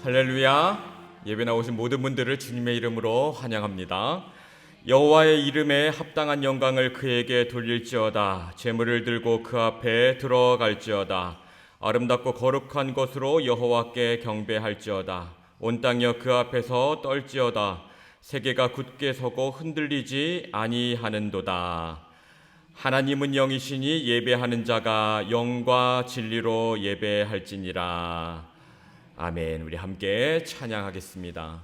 할렐루야. 예배 나오신 모든 분들을 주님의 이름으로 환영합니다. 여호와의 이름에 합당한 영광을 그에게 돌릴지어다. 제물을 들고 그 앞에 들어갈지어다. 아름답고 거룩한 것으로 여호와께 경배할지어다. 온 땅이여 그 앞에서 떨지어다. 세계가 굳게 서고 흔들리지 아니하는도다. 하나님은 영이시니 예배하는 자가 영과 진리로 예배할지니라. 아멘. 우리 함께 찬양하겠습니다.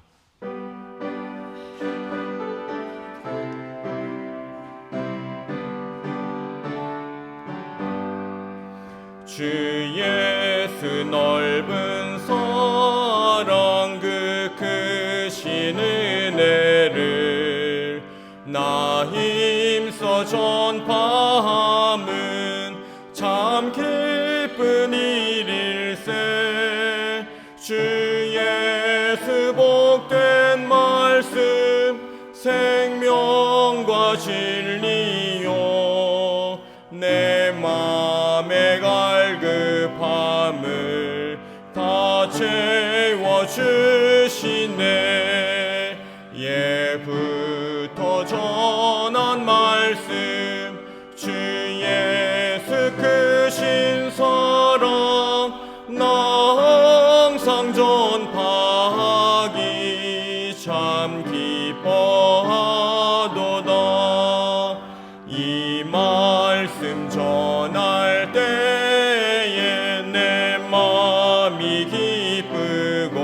주 예수 넓은 사랑 그 크신 은혜를 나 힘써 전파함은 참 기쁜 일일세. 주 예수 복된 말씀 생명과 진리요 내 맘에 갈급함을 다 채워주시네. 예부터 전한 말씀 주 예수 크신 사랑 나 항상 전파하기 참 기뻐하도다. 이 말씀 전할 때에 내 마음이 기쁘고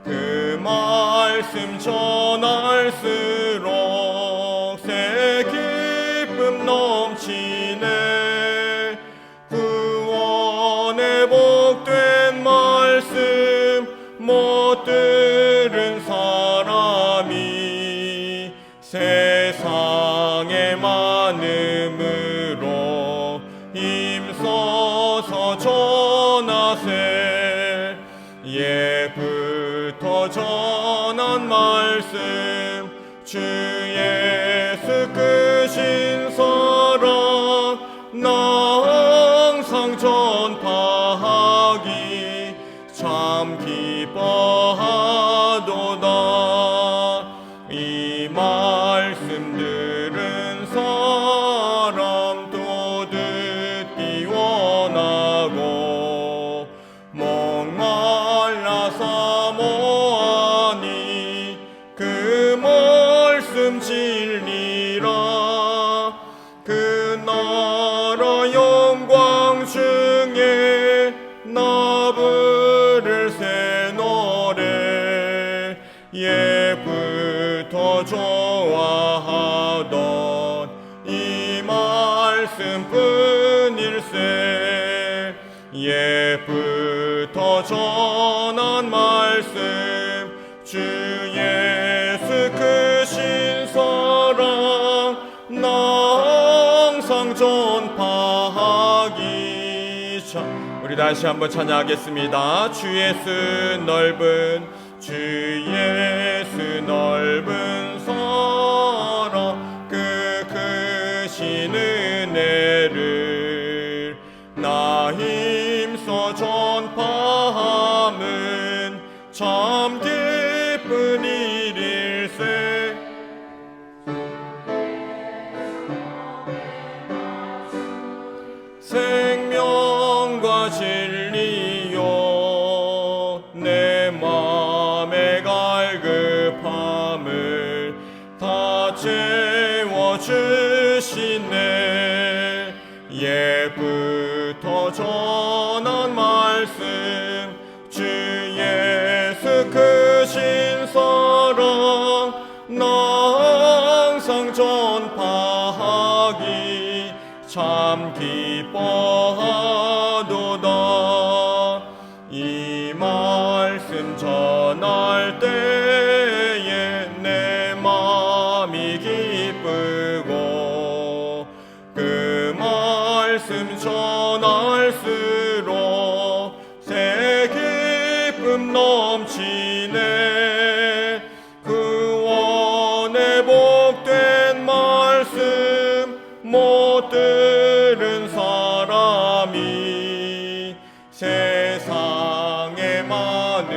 그 말씀 전할수록 새 기쁨 넘치네. 구원의 복된 말씀 못 들은 사람이 세상에 많음으로 힘써서 전하세. 예부터 전한 말씀 주 예수 크신 사랑 나 항상 전파하기 참 기뻐하도다. 이 말씀 들은 사람도 듣기 원하고 목말라 사모하니 그 말씀 진리라. 그 나라 영광 중에 나 부를 새 노래. 예부터 좋아하던 이 말씀뿐일세. 예부터 전한 말씀 주 예수 크신 사랑 나 항상 전파하기 참. 우리 다시 한번 찬양하겠습니다. 주 예수 넓은 주 예수 넓은 사랑 그 크신 은혜를 나 힘써 전파함은 참 기쁜 일일세. 생명과 진리요 내 맘에 갈급함을 다 채워주시네. 예부터 전한 말씀 주 예수 크신 사랑 나 항상 전파하기 참 기뻐하도다. 이 말씀 전할 때에 내 마음이 기쁘고 그 말씀 전할수록 새 기쁨 넘치네. 구원의 복된 말씀 못 들은 사람이 세상에 많은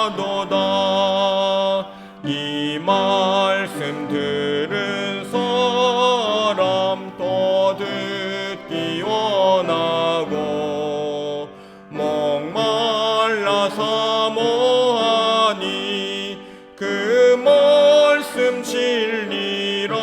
기뻐하도다. 이 말씀 들은 사람 더 듣기 원하고 목말라 사모하니 그 말씀 진리라.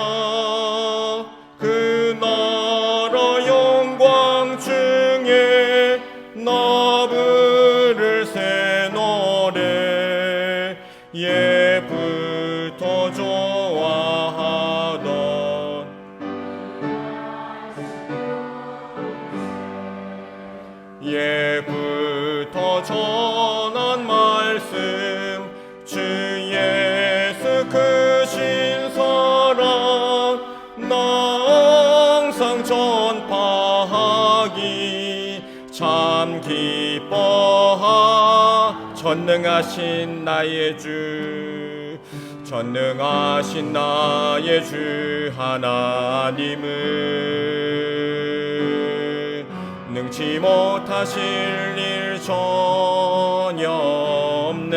그 나라 영광 중에 나 부를 새 노래 예부터 좋아하던 예부터 전한 말씀 주 예수 크신 사랑 나 항상 전파하기 참 기뻐하. 전능하신 나의 주 전능하신 나의 주 하나님은 능치 못하실 일 전혀 없네.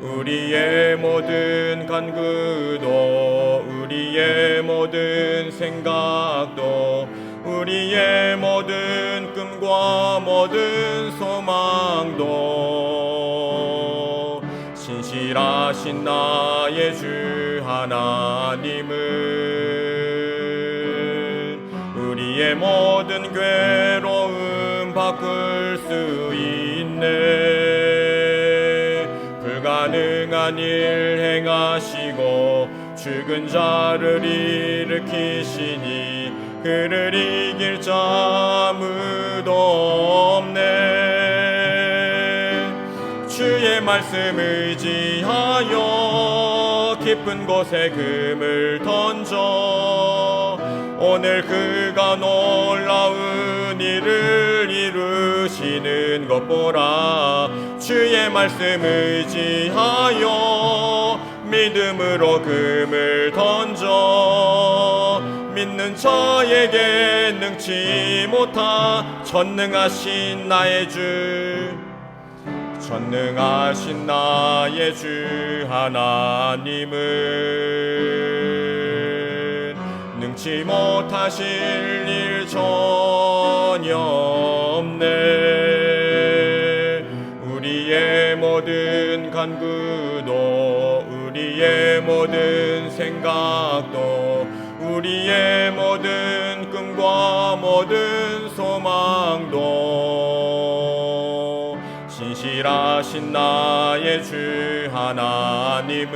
우리의 모든 간구도 우리의 모든 생각도 우리의 모든 꿈과 모든 소망도 신실하신 나의 주 하나님은 우리의 모든 괴로움 바꿀 수 있네. 불가능한 일 행하시고 죽은 자를 일으키시니 그를 이길 자 아무도 없네. 주의 말씀 의지하여 깊은 곳에 금을 던져 오늘 그가 놀라운 일을 이루시는 것 보라. 주의 말씀 의지하여 믿음으로 금을 던져 믿는 자에게 능치 못하. 전능하신 나의 주 전능하신 나의 주 하나님은 능치 못하실 일 전혀 없네. 우리의 모든 간구도 우리의 모든 생각도 우리의 모든 꿈과 모든 소망도 신실하신 나의 주 하나님은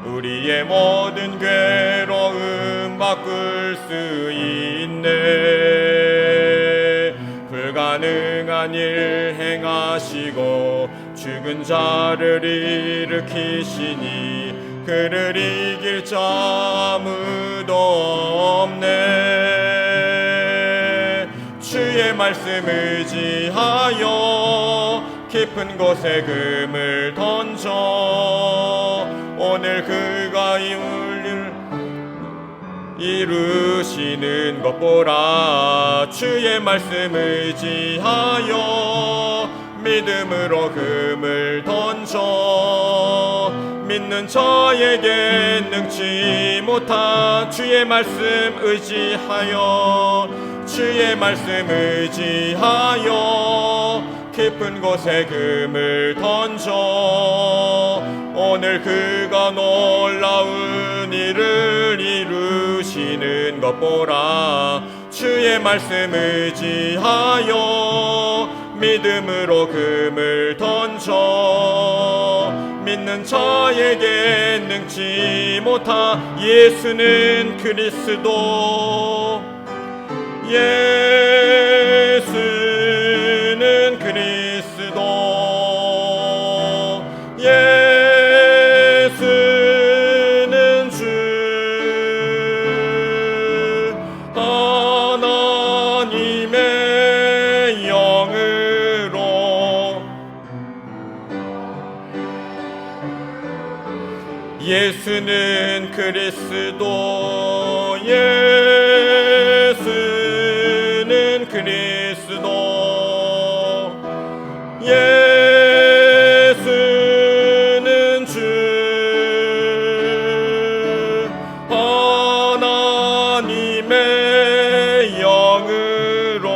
우리의 모든 괴로움 바꿀 수 있네. 불가능한 일 행하시고 죽은 자를 일으키시니 그를 이길 자 아무도 없네. 주의 말씀 의지하여 깊은 곳에 금을 던져 오늘 그가 이루시는 것 보라. 주의 말씀 의지하여 믿음으로 금을 던져 믿는 자에게 능치 못하. 주의 말씀 의지하여 주의 말씀 의지하여 깊은 곳에 금을 던져 오늘 그가 놀라운 일을 이루시는 것 보라. 주의 말씀 의지하여 믿음으로 금을 던져 믿는 자에게 능치 못하. 예수는 그리스도 예수는 그리스도 예수는 주 하나님의 영으로 예수는 그리스도 예수는 그리스도 그리스도 예수는 주 하나님의 영으로.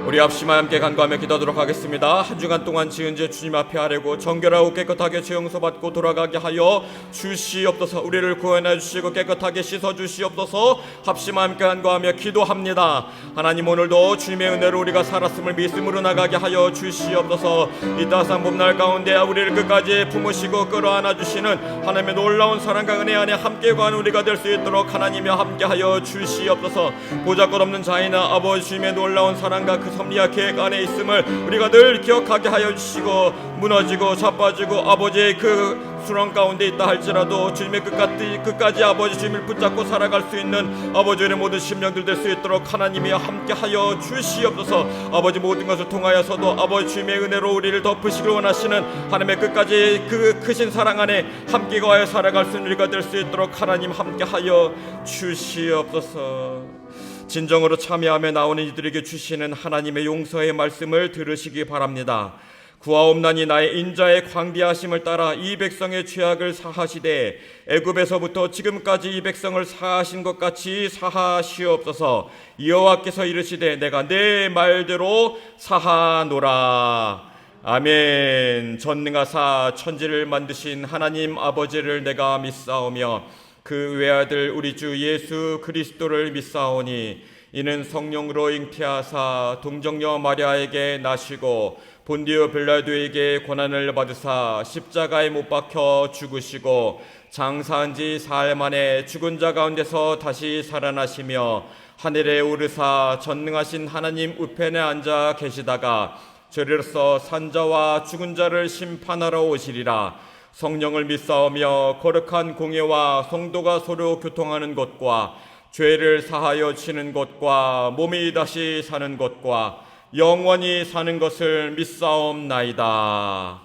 우리 합심하여 함께 간구하며 기도하도록 하겠습니다. 한 주간 동안 지은 죄 주님 앞에 아뢰고 정결하고 깨끗하게 죄 용서받고 돌아가게 하여 주시옵소서. 우리를 구원해 주시고 깨끗하게 씻어 주시옵소서. 합심하여 함께 간구하며 기도합니다. 하나님, 오늘도 주님의 은혜로 우리가 살았음을 믿음으로 나가게 하여 주시옵소서. 이 따스한 봄날 가운데 우리를 끝까지 품으시고 끌어안아 주시는 하나님의 놀라운 사랑과 은혜 안에 함께 가는 우리가 될 수 있도록 하나님이 함께 하여 주시옵소서. 보잘것없는 자이나 아버지 주님의 놀라운 사랑과 그 섭리와 계획 안에 있음을 우리가 늘 기억하게 하여 주시고, 무너지고 자빠지고 아버지의 그 수렁 가운데 있다 할지라도 주님의 끝까지 아버지 주님을 붙잡고 살아갈 수 있는 아버지의 모든 심령들 될 수 있도록 하나님이 함께 하여 주시옵소서. 아버지, 모든 것을 통하여서도 아버지 주님의 은혜로 우리를 덮으시길 원하시는 하나님의 끝까지 그 크신 사랑 안에 함께 거하여 살아갈 수 있는 우리가 될 수 있도록 하나님 함께 하여 주시옵소서. 진정으로 참여하며 나오는 이들에게 주시는 하나님의 용서의 말씀을 들으시기 바랍니다. 구하옵나니 나의 인자의 광대하심을 따라 이 백성의 죄악을 사하시되 애굽에서부터 지금까지 이 백성을 사하신 것 같이 사하시옵소서. 여호와께서 이르시되 내가 내 말대로 사하노라. 아멘. 전능하사 천지를 만드신 하나님 아버지를 내가 믿사오며 그 외아들 우리 주 예수 그리스도를 믿사오니 이는 성령으로 잉태하사 동정녀 마리아에게 나시고 본디오 빌라도에게 고난을 받으사 십자가에 못 박혀 죽으시고 장사한 지 사흘 만에 죽은 자 가운데서 다시 살아나시며 하늘에 오르사 전능하신 하나님 우편에 앉아 계시다가 저리로서 산자와 죽은 자를 심판하러 오시리라. 성령을 믿사오며 거룩한 공예와 성도가 서로 교통하는 것과 죄를 사하여 치는 것과 몸이 다시 사는 것과 영원히 사는 것을 믿사옵나이다.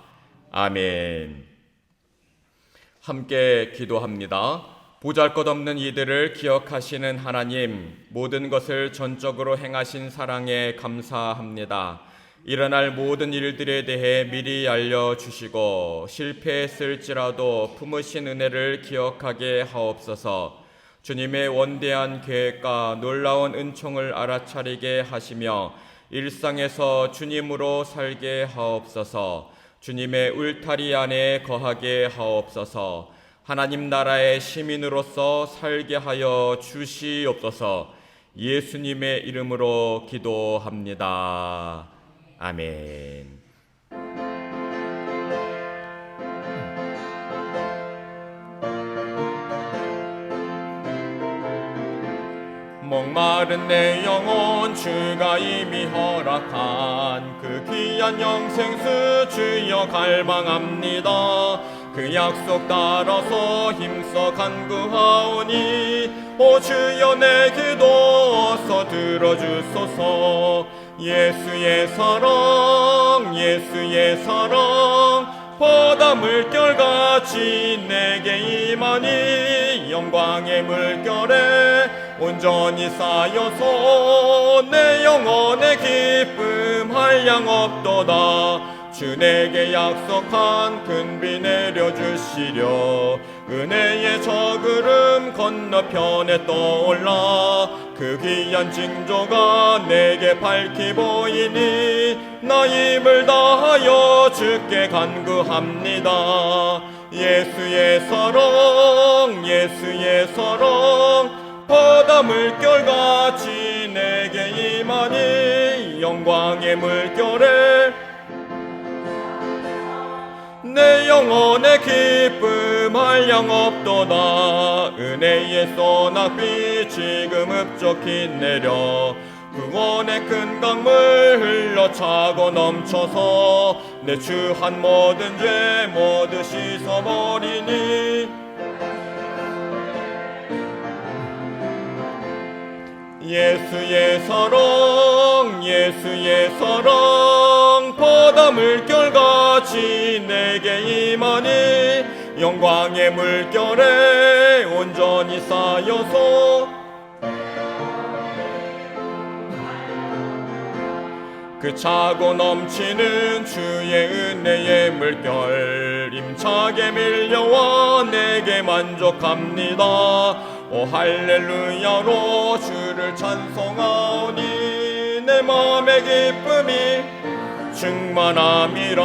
아멘. 함께 기도합니다. 보잘것없는 이들을 기억하시는 하나님, 모든 것을 전적으로 행하신 사랑에 감사합니다. 일어날 모든 일들에 대해 미리 알려주시고 실패했을지라도 품으신 은혜를 기억하게 하옵소서. 주님의 원대한 계획과 놀라운 은총을 알아차리게 하시며 일상에서 주님으로 살게 하옵소서. 주님의 울타리 안에 거하게 하옵소서. 하나님 나라의 시민으로서 살게 하여 주시옵소서. 예수님의 이름으로 기도합니다. 아멘. 목마른 내 영혼 주가 이미 허락한 그 귀한 영생수 주여 갈망합니다. 그 약속 따라서 힘써 간구하오니 오 주여 내 기도 어서 들어주소서. 예수의 사랑 예수의 사랑 바다 물결같이 내게 임하니 영광의 물결에 온전히 쌓여서 내 영혼의 기쁨 한량 없도다. 주 내게 약속한 큰 비 내려주시려 은혜의 저구름 건너편에 떠올라 그 귀한 징조가 내게 밝히 보이니 나 힘을 다하여 주께 간구합니다. 예수의 사랑 예수의 사랑 바다 물결같이 내게 임하니 영광의 물결에 내 영혼의 기쁨 한량 없도다. 은혜의 소낙비 지금 흡족히 내려 구원의 큰 강물 흘러 차고 넘쳐서 내 추한 모든 죄 모두 씻어버리니 예수의 사랑 예수의 사랑 바다 물결같이 내게 임하니 영광의 물결에 온전히 쌓여서 그 차고 넘치는 주의 은혜의 물결 힘차게 밀려와 내게 만족합니다. 오 할렐루야로 주를 찬송하오니 내 맘의 기쁨이 충만함이라.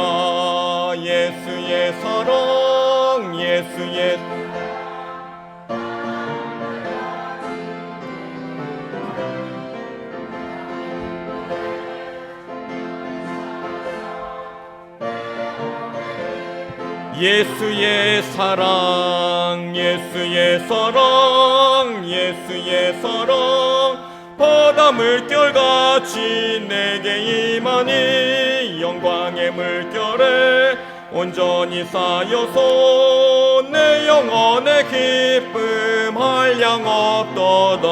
예수의 사랑 예수의 예수의 사랑 예수의 사랑 예수의 사랑 바다 물결같이 내게 임하니 영광의 물결에 온전히 쌓여서 내 영혼의 기쁨 한량없도다.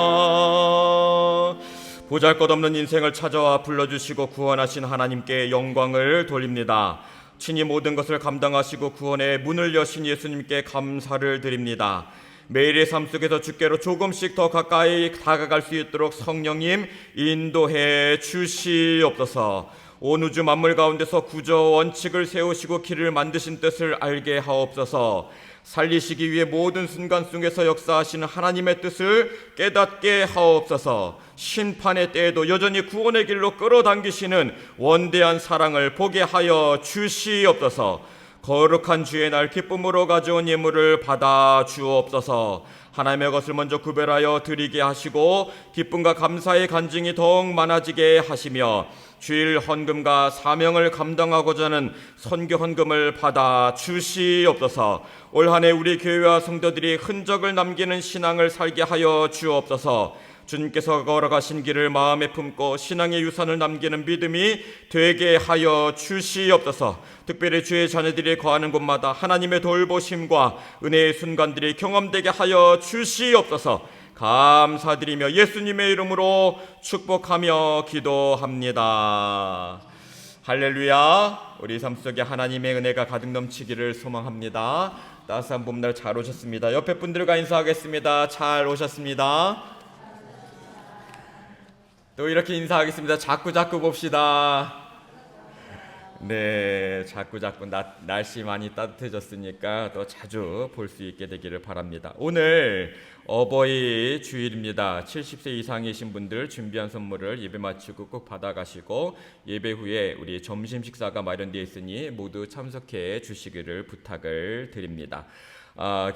보잘것없는 인생을 찾아와 불러주시고 구원하신 하나님께 영광을 돌립니다. 친히 모든 것을 감당하시고 구원의 문을 여신 예수님께 감사를 드립니다. 매일의 삶 속에서 주께로 조금씩 더 가까이 다가갈 수 있도록 성령님 인도해 주시옵소서. 온 우주 만물 가운데서 구조 원칙을 세우시고 길을 만드신 뜻을 알게 하옵소서. 살리시기 위해 모든 순간 속에서 역사하시는 하나님의 뜻을 깨닫게 하옵소서. 심판의 때에도 여전히 구원의 길로 끌어당기시는 원대한 사랑을 보게 하여 주시옵소서. 거룩한 주의 날 기쁨으로 가져온 예물을 받아 주옵소서. 하나님의 것을 먼저 구별하여 드리게 하시고 기쁨과 감사의 간증이 더욱 많아지게 하시며 주일 헌금과 사명을 감당하고자 하는 선교 헌금을 받아 주시옵소서. 올 한 해 우리 교회와 성도들이 흔적을 남기는 신앙을 살게 하여 주옵소서. 주님께서 걸어가신 길을 마음에 품고 신앙의 유산을 남기는 믿음이 되게 하여 주시옵소서. 특별히 주의 자녀들이 거하는 곳마다 하나님의 돌보심과 은혜의 순간들이 경험되게 하여 주시옵소서. 감사드리며 예수님의 이름으로 축복하며 기도합니다. 할렐루야. 우리 삶 속에 하나님의 은혜가 가득 넘치기를 소망합니다. 따스한 봄날 잘 오셨습니다. 옆에 분들과 인사하겠습니다. 잘 오셨습니다. 또 이렇게 인사하겠습니다. 자꾸 봅시다. 네, 자꾸 날씨 많이 따뜻해졌으니까 또 자주 볼 수 있게 되기를 바랍니다. 오늘 어버이 주일입니다. 70세 이상이신 분들 준비한 선물을 예배 마치고 꼭 받아가시고 예배 후에 우리 점심 식사가 마련되어 있으니 모두 참석해 주시기를 부탁을 드립니다.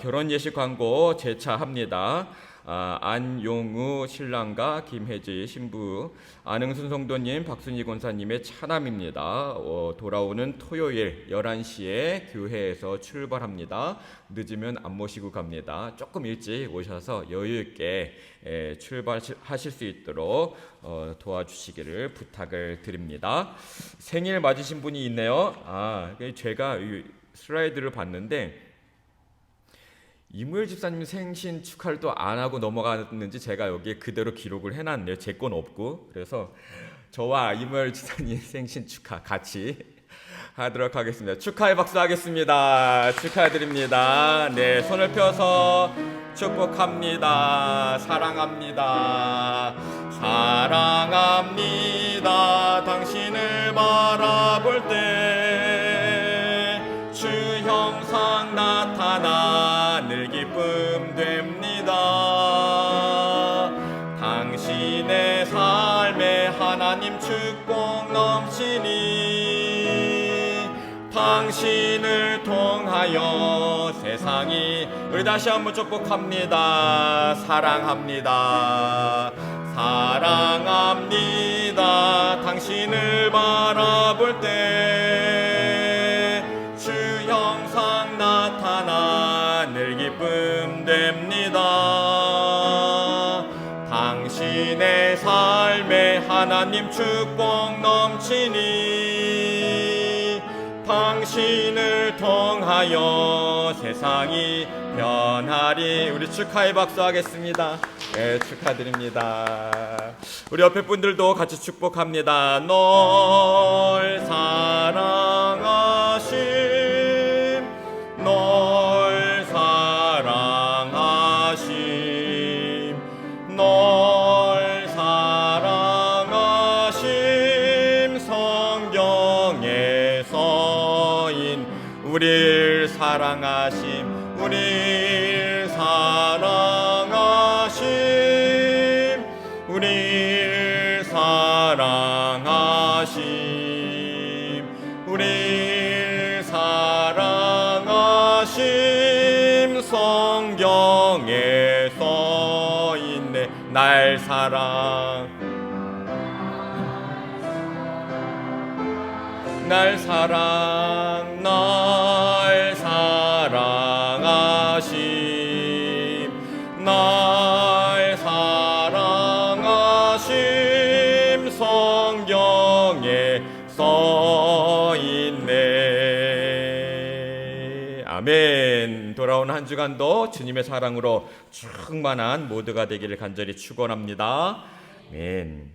결혼 예식 광고 재차합니다. 안용우 신랑과 김혜지 신부, 안흥순 성도님, 박순희 권사님의 차남입니다. 돌아오는 토요일 11시에 교회에서 출발합니다. 늦으면 안 모시고 갑니다. 조금 일찍 오셔서 여유있게 출발하실 수 있도록 도와주시기를 부탁을 드립니다. 생일 맞으신 분이 있네요. 제가 슬라이드를 봤는데 이무열 집사님 생신 축하를 또 안 하고 넘어갔는지 제가 여기에 그대로 기록을 해놨네요. 제 건 없고. 그래서 저와 이무열 집사님 생신 축하 같이 하도록 하겠습니다. 축하의 박수 하겠습니다. 축하드립니다. 네, 손을 펴서 축복합니다. 사랑합니다. 사랑합니다. 당신을 바라볼 때 주 형상 나타나 늘 기쁨 됩니다. 당신의 삶에 하나님 축복 넘치니 당신을 통하여 세상이 우리 다시 한번 축복합니다. 사랑합니다. 사랑합니다. 당신을 바라볼 때 주 형상 나타나 늘 기쁨 됩니다. 당신의 삶에 하나님 축복 넘치니 당신을 통하여 세상이 변하리. 우리 축하의 박수 하겠습니다. 네, 축하드립니다. 우리 옆에 분들도 같이 축복합니다. 널 사랑하신 널 사랑하심 널 사랑하심 사랑하심 우릴 사랑하심 우릴 사랑하심 우릴 사랑하심 성경에 써있네 날 사랑 날 사랑하심 날 사랑하심 성경에 써있네. 아멘. 돌아온 한 주간도 주님의 사랑으로 충만한 모두가 되기를 간절히 축원합니다. 아멘.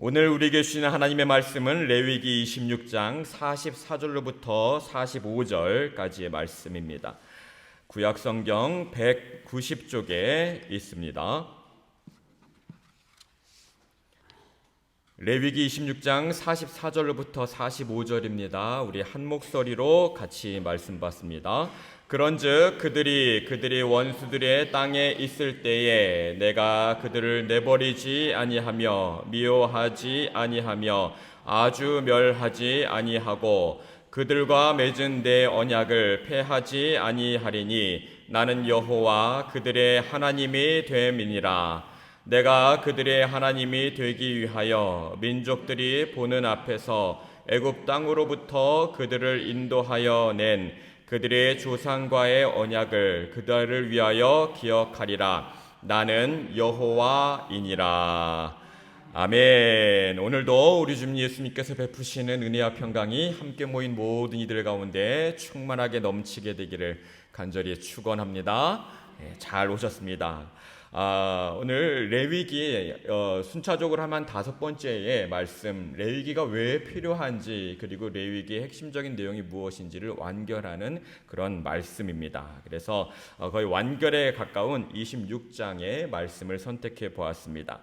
오늘 우리에게 주시는 하나님의 말씀은 레위기 26장 44절로부터 45절까지의 말씀입니다. 구약성경 190쪽에 있습니다. 레위기 26장 44절로부터 45절입니다. 우리 한 목소리로 같이 말씀 받습니다. 그런즉 그들이 원수들의 땅에 있을 때에 내가 그들을 내버리지 아니하며 미워하지 아니하며 아주 멸하지 아니하고 그들과 맺은 내 언약을 폐하지 아니하리니 나는 여호와 그들의 하나님이 됨이니라. 내가 그들의 하나님이 되기 위하여 민족들이 보는 앞에서 애굽 땅으로부터 그들을 인도하여 낸 그들의 조상과의 언약을 그들을 위하여 기억하리라. 나는 여호와이니라. 아멘. 오늘도 우리 주님 예수님께서 베푸시는 은혜와 평강이 함께 모인 모든 이들 가운데 충만하게 넘치게 되기를 간절히 축원합니다. 잘 오셨습니다. 오늘 레위기 순차적으로 하면 5번째의 말씀, 레위기가 왜 필요한지 그리고 레위기의 핵심적인 내용이 무엇인지를 완결하는 그런 말씀입니다. 그래서 거의 완결에 가까운 26장의 말씀을 선택해 보았습니다.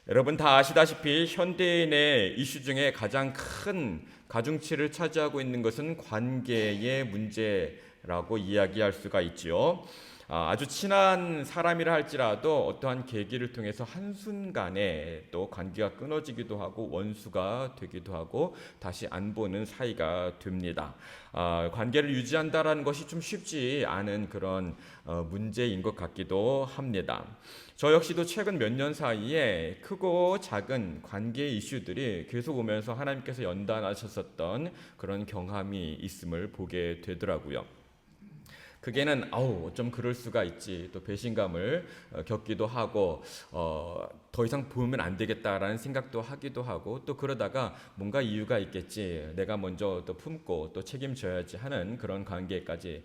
여러분 다 아시다시피 현대인의 이슈 중에 가장 큰 가중치를 차지하고 있는 것은 관계의 문제라고 이야기할 수가 있지요. 아주 친한 사람이라 할지라도 어떠한 계기를 통해서 한순간에 또 관계가 끊어지기도 하고 원수가 되기도 하고 다시 안 보는 사이가 됩니다. 관계를 유지한다는 것이 좀 쉽지 않은 그런 문제인 것 같기도 합니다. 저 역시도 최근 몇 년 사이에 크고 작은 관계 이슈들이 계속 오면서 하나님께서 연단하셨었던 그런 경험이 있음을 보게 되더라고요. 그게는 좀 그럴 수가 있지, 또 배신감을 겪기도 하고 더 이상 보면 안 되겠다라는 생각도 하기도 하고, 또 그러다가 뭔가 이유가 있겠지, 내가 먼저 또 품고 또 책임져야지 하는 그런 관계까지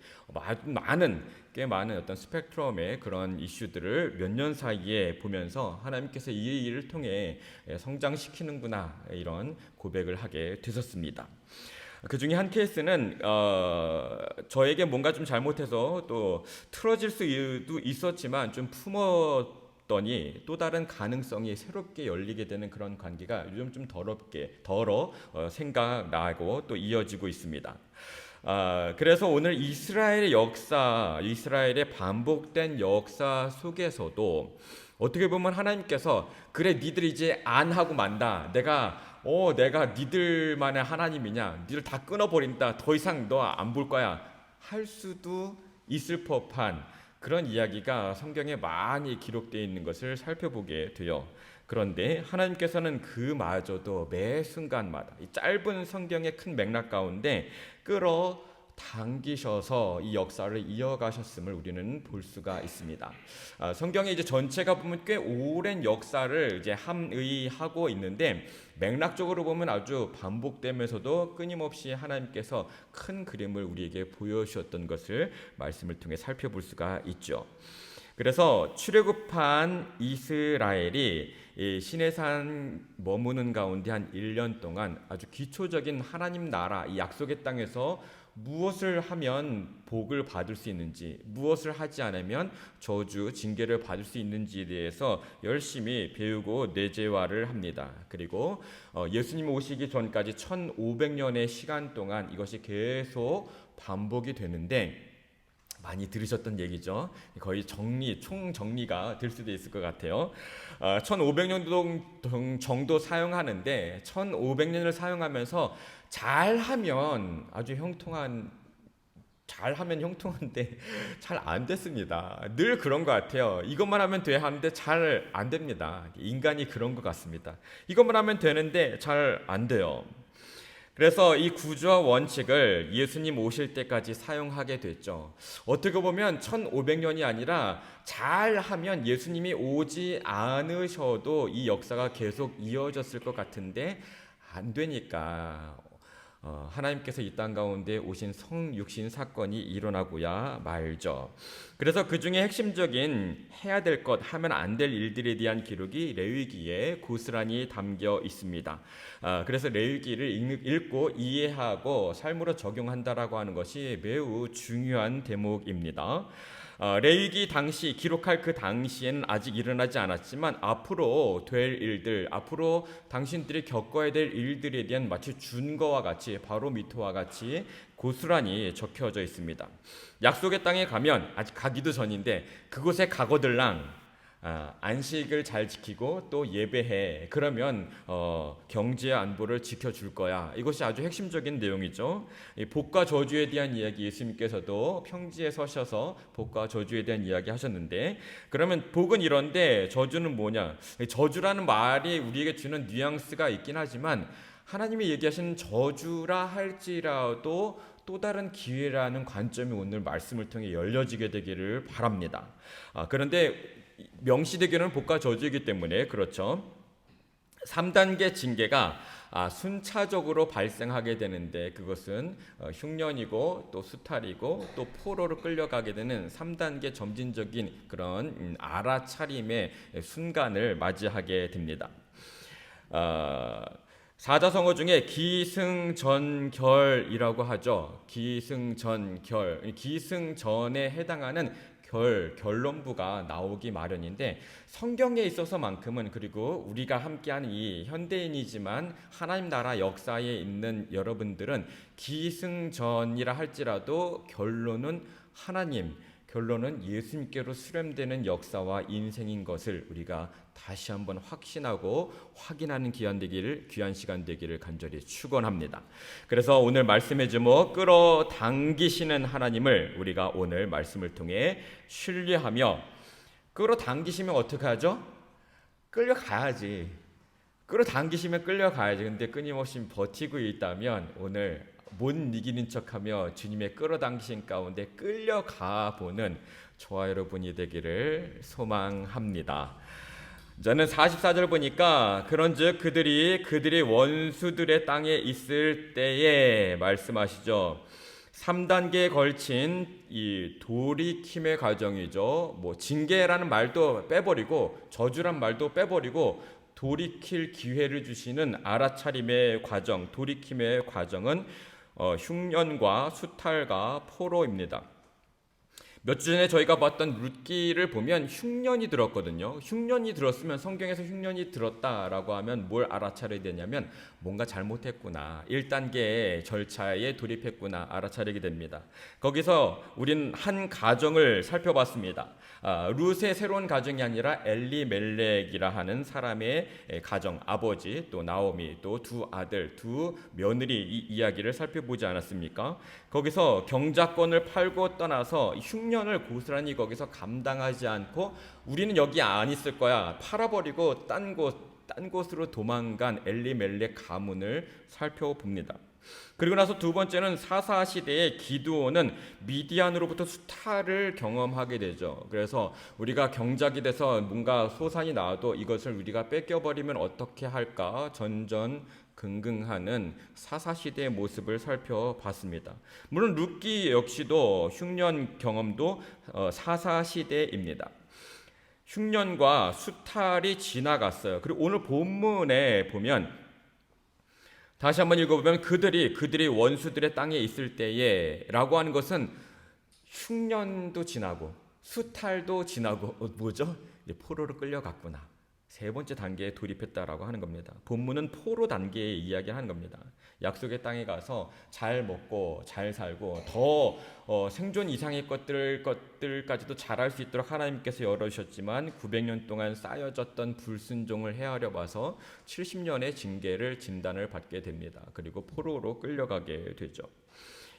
꽤 많은 어떤 스펙트럼의 그런 이슈들을 몇 년 사이에 보면서 하나님께서 이 일을 통해 성장시키는구나, 이런 고백을 하게 되었습니다. 그 중에 한 케이스는 저에게 뭔가 좀 잘못해서 또 틀어질 수도 있었지만 좀 품었더니 또 다른 가능성이 새롭게 열리게 되는 그런 관계가 요즘 좀 생각나고 또 이어지고 있습니다. 그래서 오늘 이스라엘의 역사, 이스라엘의 반복된 역사 속에서도 어떻게 보면 하나님께서 그래 니들 이제 안 하고 만다, 내가 니들만의 하나님이냐, 니들 다 끊어버린다, 더 이상 너 안 볼 거야 할 수도 있을 법한 그런 이야기가 성경에 많이 기록되어 있는 것을 살펴보게 돼요. 그런데 하나님께서는 그마저도 매 순간마다 이 짧은 성경의 큰 맥락 가운데 당기셔서 이 역사를 이어가셨음을 우리는 볼 수가 있습니다. 성경의 이제 전체가 보면 꽤 오랜 역사를 이제 함의하고 있는데 맥락적으로 보면 아주 반복되면서도 끊임없이 하나님께서 큰 그림을 우리에게 보여주셨던 것을 말씀을 통해 살펴볼 수가 있죠. 그래서 출애굽한 이스라엘이 시내산 머무는 가운데 한 1년 동안 아주 기초적인 하나님 나라, 이 약속의 땅에서 무엇을 하면 복을 받을 수 있는지, 무엇을 하지 않으면 저주, 징계를 받을 수 있는지에 대해서 열심히 배우고 내재화를 합니다. 그리고 예수님 오시기 전까지 1500년의 시간 동안 이것이 계속 반복이 되는데 많이 들으셨던 얘기죠. 거의 총정리가 될 수도 있을 것 같아요. 1500년 정도 사용하는데 1500년을 사용하면서 잘하면 형통한데 잘 안 됐습니다. 늘 그런 것 같아요. 이것만 하면 돼 하는데 잘 안 됩니다. 인간이 그런 것 같습니다. 이것만 하면 되는데 잘 안 돼요. 그래서 이 구조와 원칙을 예수님 오실 때까지 사용하게 됐죠. 어떻게 보면 1500년이 아니라 잘하면 예수님이 오지 않으셔도 이 역사가 계속 이어졌을 것 같은데 안 되니까 하나님께서 이 땅 가운데 오신 성육신 사건이 일어나고야 말죠. 그래서 그 중에 핵심적인 해야 될 것, 하면 안 될 일들에 대한 기록이 레위기에 고스란히 담겨 있습니다. 그래서 레위기를 읽고 이해하고 삶으로 적용한다라고 하는 것이 매우 중요한 대목입니다. 레위기 당시 기록할 그 당시에는 아직 일어나지 않았지만 앞으로 될 일들, 앞으로 당신들이 겪어야 될 일들에 대한 마치 준거와 같이 바로미터와 같이 고스란히 적혀져 있습니다. 약속의 땅에 가면 아직 가기도 전인데 그곳에 가거들랑 안식을 잘 지키고 또 예배해. 그러면 경제 안보를 지켜줄 거야. 이것이 아주 핵심적인 내용이죠. 이 복과 저주에 대한 이야기 예수님께서도 평지에 서셔서 복과 저주에 대한 이야기 하셨는데 그러면 복은 이런데 저주는 뭐냐? 저주라는 말이 우리에게 주는 뉘앙스가 있긴 하지만 하나님이 얘기하시는 저주라 할지라도 또 다른 기회라는 관점이 오늘 말씀을 통해 열려지게 되기를 바랍니다. 그런데 명시되기는 복과 저주이기 때문에 그렇죠. 3단계 징계가 순차적으로 발생하게 되는데 그것은 흉년이고 또 수탈이고 또 포로로 끌려가게 되는 3단계 점진적인 그런 알아차림의 순간을 맞이하게 됩니다. 사자성어 중에 기승전결이라고 하죠. 기승전결, 기승전에 해당하는 결론부가 나오기 마련인데 성경에 있어서만큼은 그리고 우리가 함께하는 이 현대인이지만 하나님 나라 역사에 있는 여러분들은 기승전이라 할지라도 결론은 하나님, 결론은 예수님께로 수렴되는 역사와 인생인 것을 우리가 다시 한번 확신하고 확인하는 귀한 시간 되기를 간절히 축원합니다. 그래서 오늘 말씀의 제목 끌어당기시는 하나님을 우리가 오늘 말씀을 통해 신뢰하며 끌어당기시면 어떻게 하죠? 끌려가야지. 끌어당기시면 끌려가야지. 근데 끊임없이 버티고 있다면 오늘 못 이기는 척하며 주님의 끌어당기신 가운데 끌려가 보는 저와 여러분이 되기를 소망합니다. 저는 44절 보니까 그런즉 그들이 원수들의 땅에 있을 때에 말씀하시죠. 3단계에 걸친 이 돌이킴의 과정이죠. 뭐 징계라는 말도 빼버리고 저주란 말도 빼버리고 돌이킬 기회를 주시는 알아차림의 과정, 돌이킴의 과정은 흉년과 수탈과 포로입니다. 몇 주 전에 저희가 봤던 룻기를 보면 흉년이 들었거든요. 흉년이 들었으면 성경에서 흉년이 들었다라고 하면 뭘 알아차려야 되냐면 뭔가 잘못했구나. 1단계의 절차에 돌입했구나. 알아차리게 됩니다. 거기서 우린 한 가정을 살펴봤습니다. 룻의 새로운 가정이 아니라 엘리멜렉이라 하는 사람의 가정, 아버지, 또 나오미, 또 두 아들, 두 며느리 이 이야기를 살펴보지 않았습니까? 거기서 경작권을 팔고 떠나서 흉년을 고스란히 거기서 감당하지 않고 우리는 여기 안 있을 거야. 팔아버리고 딴 곳으로 도망간 엘리멜렉 가문을 살펴봅니다. 그리고 나서 두 번째는 사사 시대의 기드온은 미디안으로부터 수탈을 경험하게 되죠. 그래서 우리가 경작이 돼서 뭔가 소산이 나와도 이것을 우리가 뺏겨버리면 어떻게 할까 전전긍긍하는 사사 시대의 모습을 살펴봤습니다. 물론 룻기 역시도 흉년 경험도 사사 시대입니다. 흉년과 수탈이 지나갔어요. 그리고 오늘 본문에 보면 다시 한번 읽어보면 그들이 원수들의 땅에 있을 때에 라고 하는 것은 흉년도 지나고 수탈도 지나고 뭐죠? 포로로 끌려갔구나. 세 번째 단계에 돌입했다라고 하는 겁니다. 본문은 포로 단계의 이야기하는 겁니다. 약속의 땅에 가서 잘 먹고 잘 살고 더 생존 이상의 것들까지도 잘할 수 있도록 하나님께서 열어주셨지만 900년 동안 쌓여졌던 불순종을 헤아려 봐서 70년의 징계를 진단을 받게 됩니다. 그리고 포로로 끌려가게 되죠.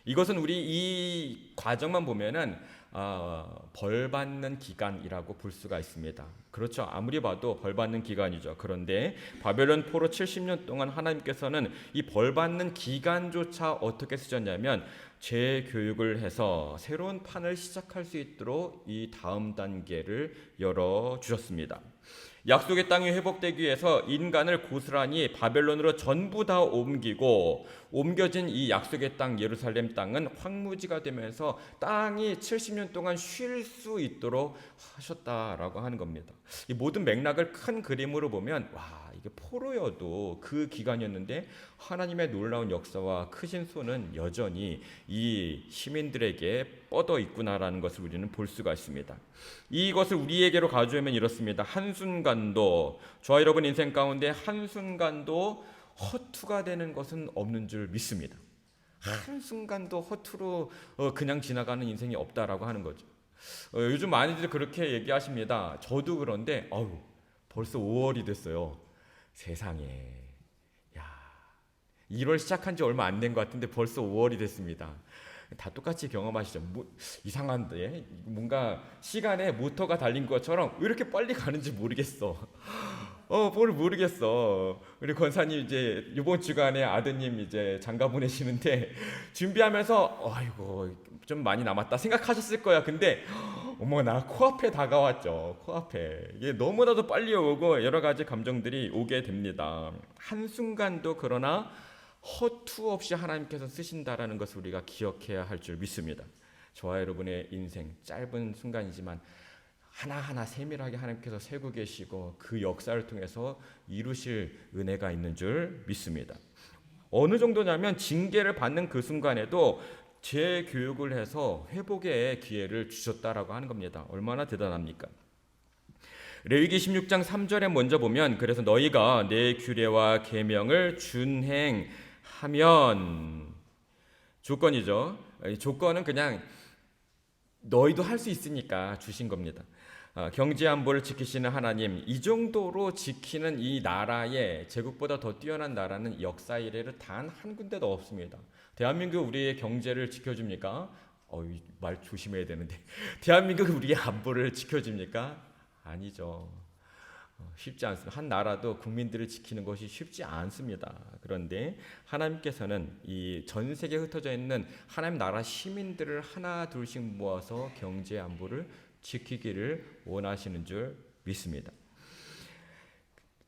이것은 우리 이 과정만 보면은 벌 받는 기간이라고 볼 수가 있습니다. 그렇죠. 아무리 봐도 벌 받는 기간이죠. 그런데 바벨론 포로 70년 동안 하나님께서는 이 벌 받는 기간조차 어떻게 쓰셨냐면 재교육을 해서 새로운 판을 시작할 수 있도록 이 다음 단계를 열어 주셨습니다. 약속의 땅이 회복되기 위해서 인간을 고스란히 바벨론으로 전부 다 옮겨진 이 약속의 땅 예루살렘 땅은 황무지가 되면서 땅이 70년 동안 쉴 수 있도록 하셨다라고 하는 겁니다. 이 모든 맥락을 큰 그림으로 보면 이게 포로여도 그 기간이었는데 하나님의 놀라운 역사와 크신 손은 여전히 이 시민들에게 뻗어 있구나라는 것을 우리는 볼 수가 있습니다. 이것을 우리에게로 가져오면 이렇습니다. 한순간도 저와 여러분 인생 가운데 한순간도 허투가 되는 것은 없는 줄 믿습니다. 한순간도 허투로 그냥 지나가는 인생이 없다라고 하는 거죠. 요즘 많이들 그렇게 얘기하십니다. 저도 그런데 벌써 5월이 됐어요. 세상에, 1월 시작한 지 얼마 안 된 것 같은데 벌써 5월이 됐습니다. 다 똑같이 경험하시죠. 이상한데 뭔가 시간에 모터가 달린 것처럼 왜 이렇게 빨리 가는지 모르겠어. 뭘 모르겠어. 우리 권사님 이제 이번 주간에 아드님 이제 장가 보내시는데 준비하면서 아이고 좀 많이 남았다 생각하셨을 거야. 근데 어머나 코앞에 다가왔죠. 코앞에 이게 너무나도 빨리 오고 여러 가지 감정들이 오게 됩니다. 한순간도 그러나 허투 없이 하나님께서 쓰신다라는 것을 우리가 기억해야 할 줄 믿습니다. 저와 여러분의 인생 짧은 순간이지만 하나하나 세밀하게 하나님께서 세고 계시고 그 역사를 통해서 이루실 은혜가 있는 줄 믿습니다. 어느 정도냐면 징계를 받는 그 순간에도 재교육을 해서 회복의 기회를 주셨다라고 하는 겁니다. 얼마나 대단합니까? 레위기 16장 3절에 먼저 보면 그래서 너희가 내 규례와 계명을 준행하면 조건이죠. 조건은 그냥 너희도 할 수 있으니까 주신 겁니다. 경제 안보를 지키시는 하나님, 이 정도로 지키는 이 나라에 제국보다 더 뛰어난 나라는 역사 이래로 단 한 군데도 없습니다. 대한민국 우리의 경제를 지켜줍니까? 말 조심해야 되는데 대한민국 우리의 안보를 지켜줍니까? 아니죠. 쉽지 않습니다. 한 나라도 국민들을 지키는 것이 쉽지 않습니다. 그런데 하나님께서는 이 전 세계에 흩어져 있는 하나님 나라 시민들을 하나 둘씩 모아서 경제 안보를 지키기를 원하시는 줄 믿습니다.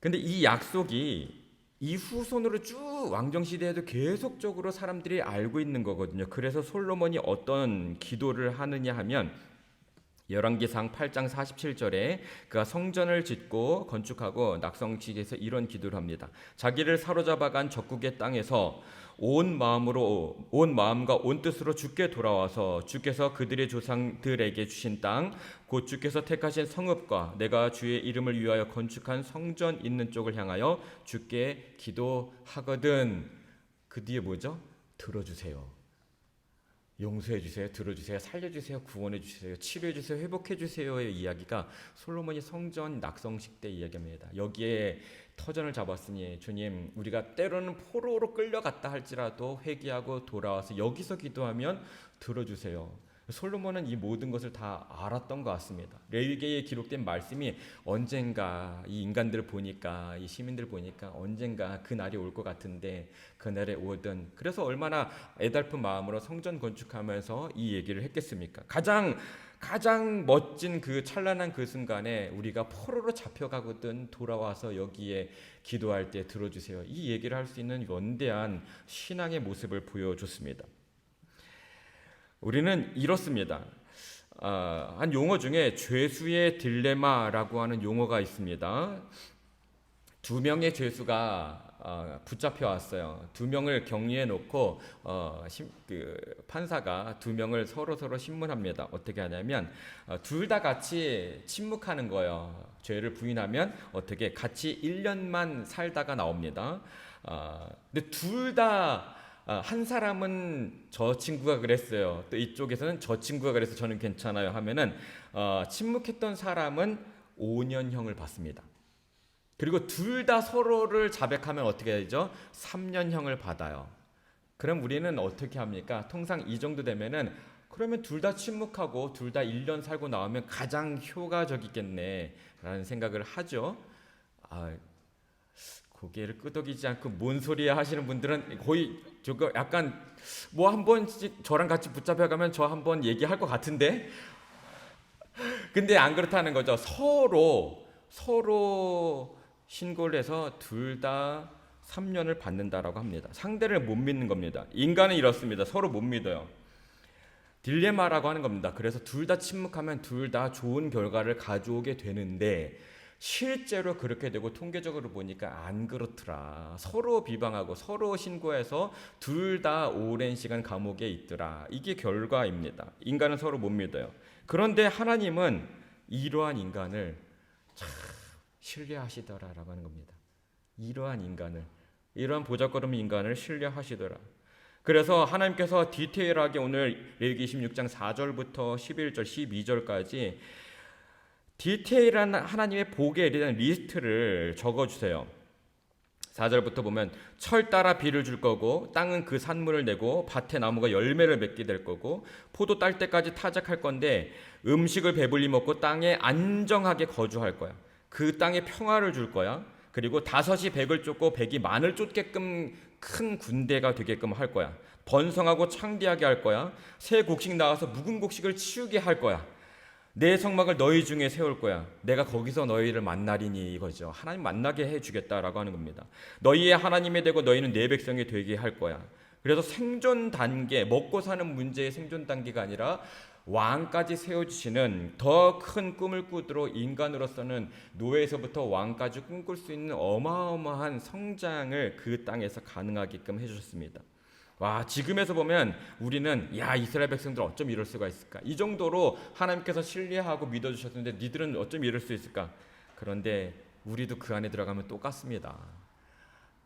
근데 이 약속이 이 후손으로 쭉 왕정시대에도 계속적으로 사람들이 알고 있는 거거든요. 그래서 솔로몬이 어떤 기도를 하느냐 하면 열왕기상 8장 47절에 그가 성전을 짓고 건축하고 낙성식에서 이런 기도를 합니다. 자기를 사로잡아간 적국의 땅에서 온 마음과 온 뜻으로 주께 돌아와서 주께서 그들의 조상들에게 주신 땅 곧 주께서 택하신 성읍과 내가 주의 이름을 위하여 건축한 성전 있는 쪽을 향하여 주께 기도하거든. 그 뒤에 뭐죠? 들어주세요. 용서해 주세요, 들어주세요, 살려주세요, 구원해 주세요, 치료해 주세요, 회복해 주세요의 이야기가 솔로몬이 성전 낙성식 때 이야기합니다. 여기에 터전을 잡았으니 주님, 우리가 때로는 포로로 끌려갔다 할지라도 회개하고 돌아와서 여기서 기도하면 들어주세요. 솔로몬은 이 모든 것을 다 알았던 것 같습니다. 레위기에 기록된 말씀이 언젠가 이 인간들을 보니까, 이 시민들을 보니까 언젠가 그 날이 올 것 같은데 그 날에 오든, 그래서 얼마나 애달픈 마음으로 성전 건축하면서 이 얘기를 했겠습니까? 가장 멋진 그 찬란한 그 순간에 우리가 포로로 잡혀가거든 돌아와서 여기에 기도할 때 들어주세요. 이 얘기를 할 수 있는 원대한 신앙의 모습을 보여줬습니다. 우리는 이렇습니다. 한 용어 중에 죄수의 딜레마라고 하는 용어가 있습니다. 두 명의 죄수가 붙잡혀 왔어요. 두 명을 격리해 놓고 판사가 두 명을 서로 신문합니다. 어떻게 하냐면 둘 다 같이 침묵하는 거예요. 죄를 부인하면 어떻게 같이 1년만 살다가 나옵니다. 근데 둘 다 한 사람은 저 친구가 그랬어요. 또 이쪽에서는 저 친구가 그래서 저는 괜찮아요 하면은 침묵했던 사람은 5년형을 받습니다. 그리고 둘 다 서로를 자백하면 어떻게 되죠? 3년형을 받아요. 그럼 우리는 어떻게 합니까? 통상 이 정도 되면은 그러면 둘 다 침묵하고 둘 다 1년 살고 나오면 가장 효과적이겠네 라는 생각을 하죠. 고개를 끄덕이지 않고 뭔 소리야 하시는 분들은 거의 저거 약간 뭐 한 번씩 저랑 같이 붙잡혀가면 저 한 번 얘기할 것 같은데 근데 안 그렇다는 거죠. 서로 신고를 해서 둘 다 3년을 받는다라고 합니다. 상대를 못 믿는 겁니다. 인간은 이렇습니다. 서로 못 믿어요. 딜레마라고 하는 겁니다. 그래서 둘 다 침묵하면 둘 다 좋은 결과를 가져오게 되는데 실제로 그렇게 되고 통계적으로 보니까 안 그렇더라. 서로 비방하고 서로 신고해서 둘 다 오랜 시간 감옥에 있더라. 이게 결과입니다. 인간은 서로 못 믿어요. 그런데 하나님은 이러한 인간을 참 신뢰하시더라라고 하는 겁니다. 이러한 보잘것없는 인간을 신뢰하시더라. 그래서 하나님께서 디테일하게 오늘 레위기 26장 4절부터 11절, 12절까지 디테일한 하나님의 복에 대한 리스트를 적어주세요. 4절부터 보면 철 따라 비를 줄 거고 땅은 그 산물을 내고 밭의 나무가 열매를 맺게 될 거고 포도 딸 때까지 타작할 건데 음식을 배불리 먹고 땅에 안정하게 거주할 거야. 그 땅에 평화를 줄 거야. 그리고 5이 100을 쫓고 100이 만을 쫓게끔 큰 군대가 되게끔 할 거야. 번성하고 창대하게 할 거야. 새 곡식 나와서 묵은 곡식을 치우게 할 거야. 내 성막을 너희 중에 세울 거야. 내가 거기서 너희를 만나리니 이거죠. 하나님 만나게 해주겠다라고 하는 겁니다. 너희의 하나님이 되고 너희는 내 백성이 되게 할 거야. 그래서 생존 단계, 먹고 사는 문제의 생존 단계가 아니라 왕까지 세워주시는 더 큰 꿈을 꾸도록 인간으로서는 노예에서부터 왕까지 꿈꿀 수 있는 어마어마한 성장을 그 땅에서 가능하게끔 해주셨습니다. 와, 지금에서 보면 우리는 이스라엘 백성들 어쩜 이럴 수가 있을까? 이 정도로 하나님께서 신뢰하고 믿어주셨는데 니들은 어쩜 이럴 수 있을까? 그런데 우리도 그 안에 들어가면 똑같습니다.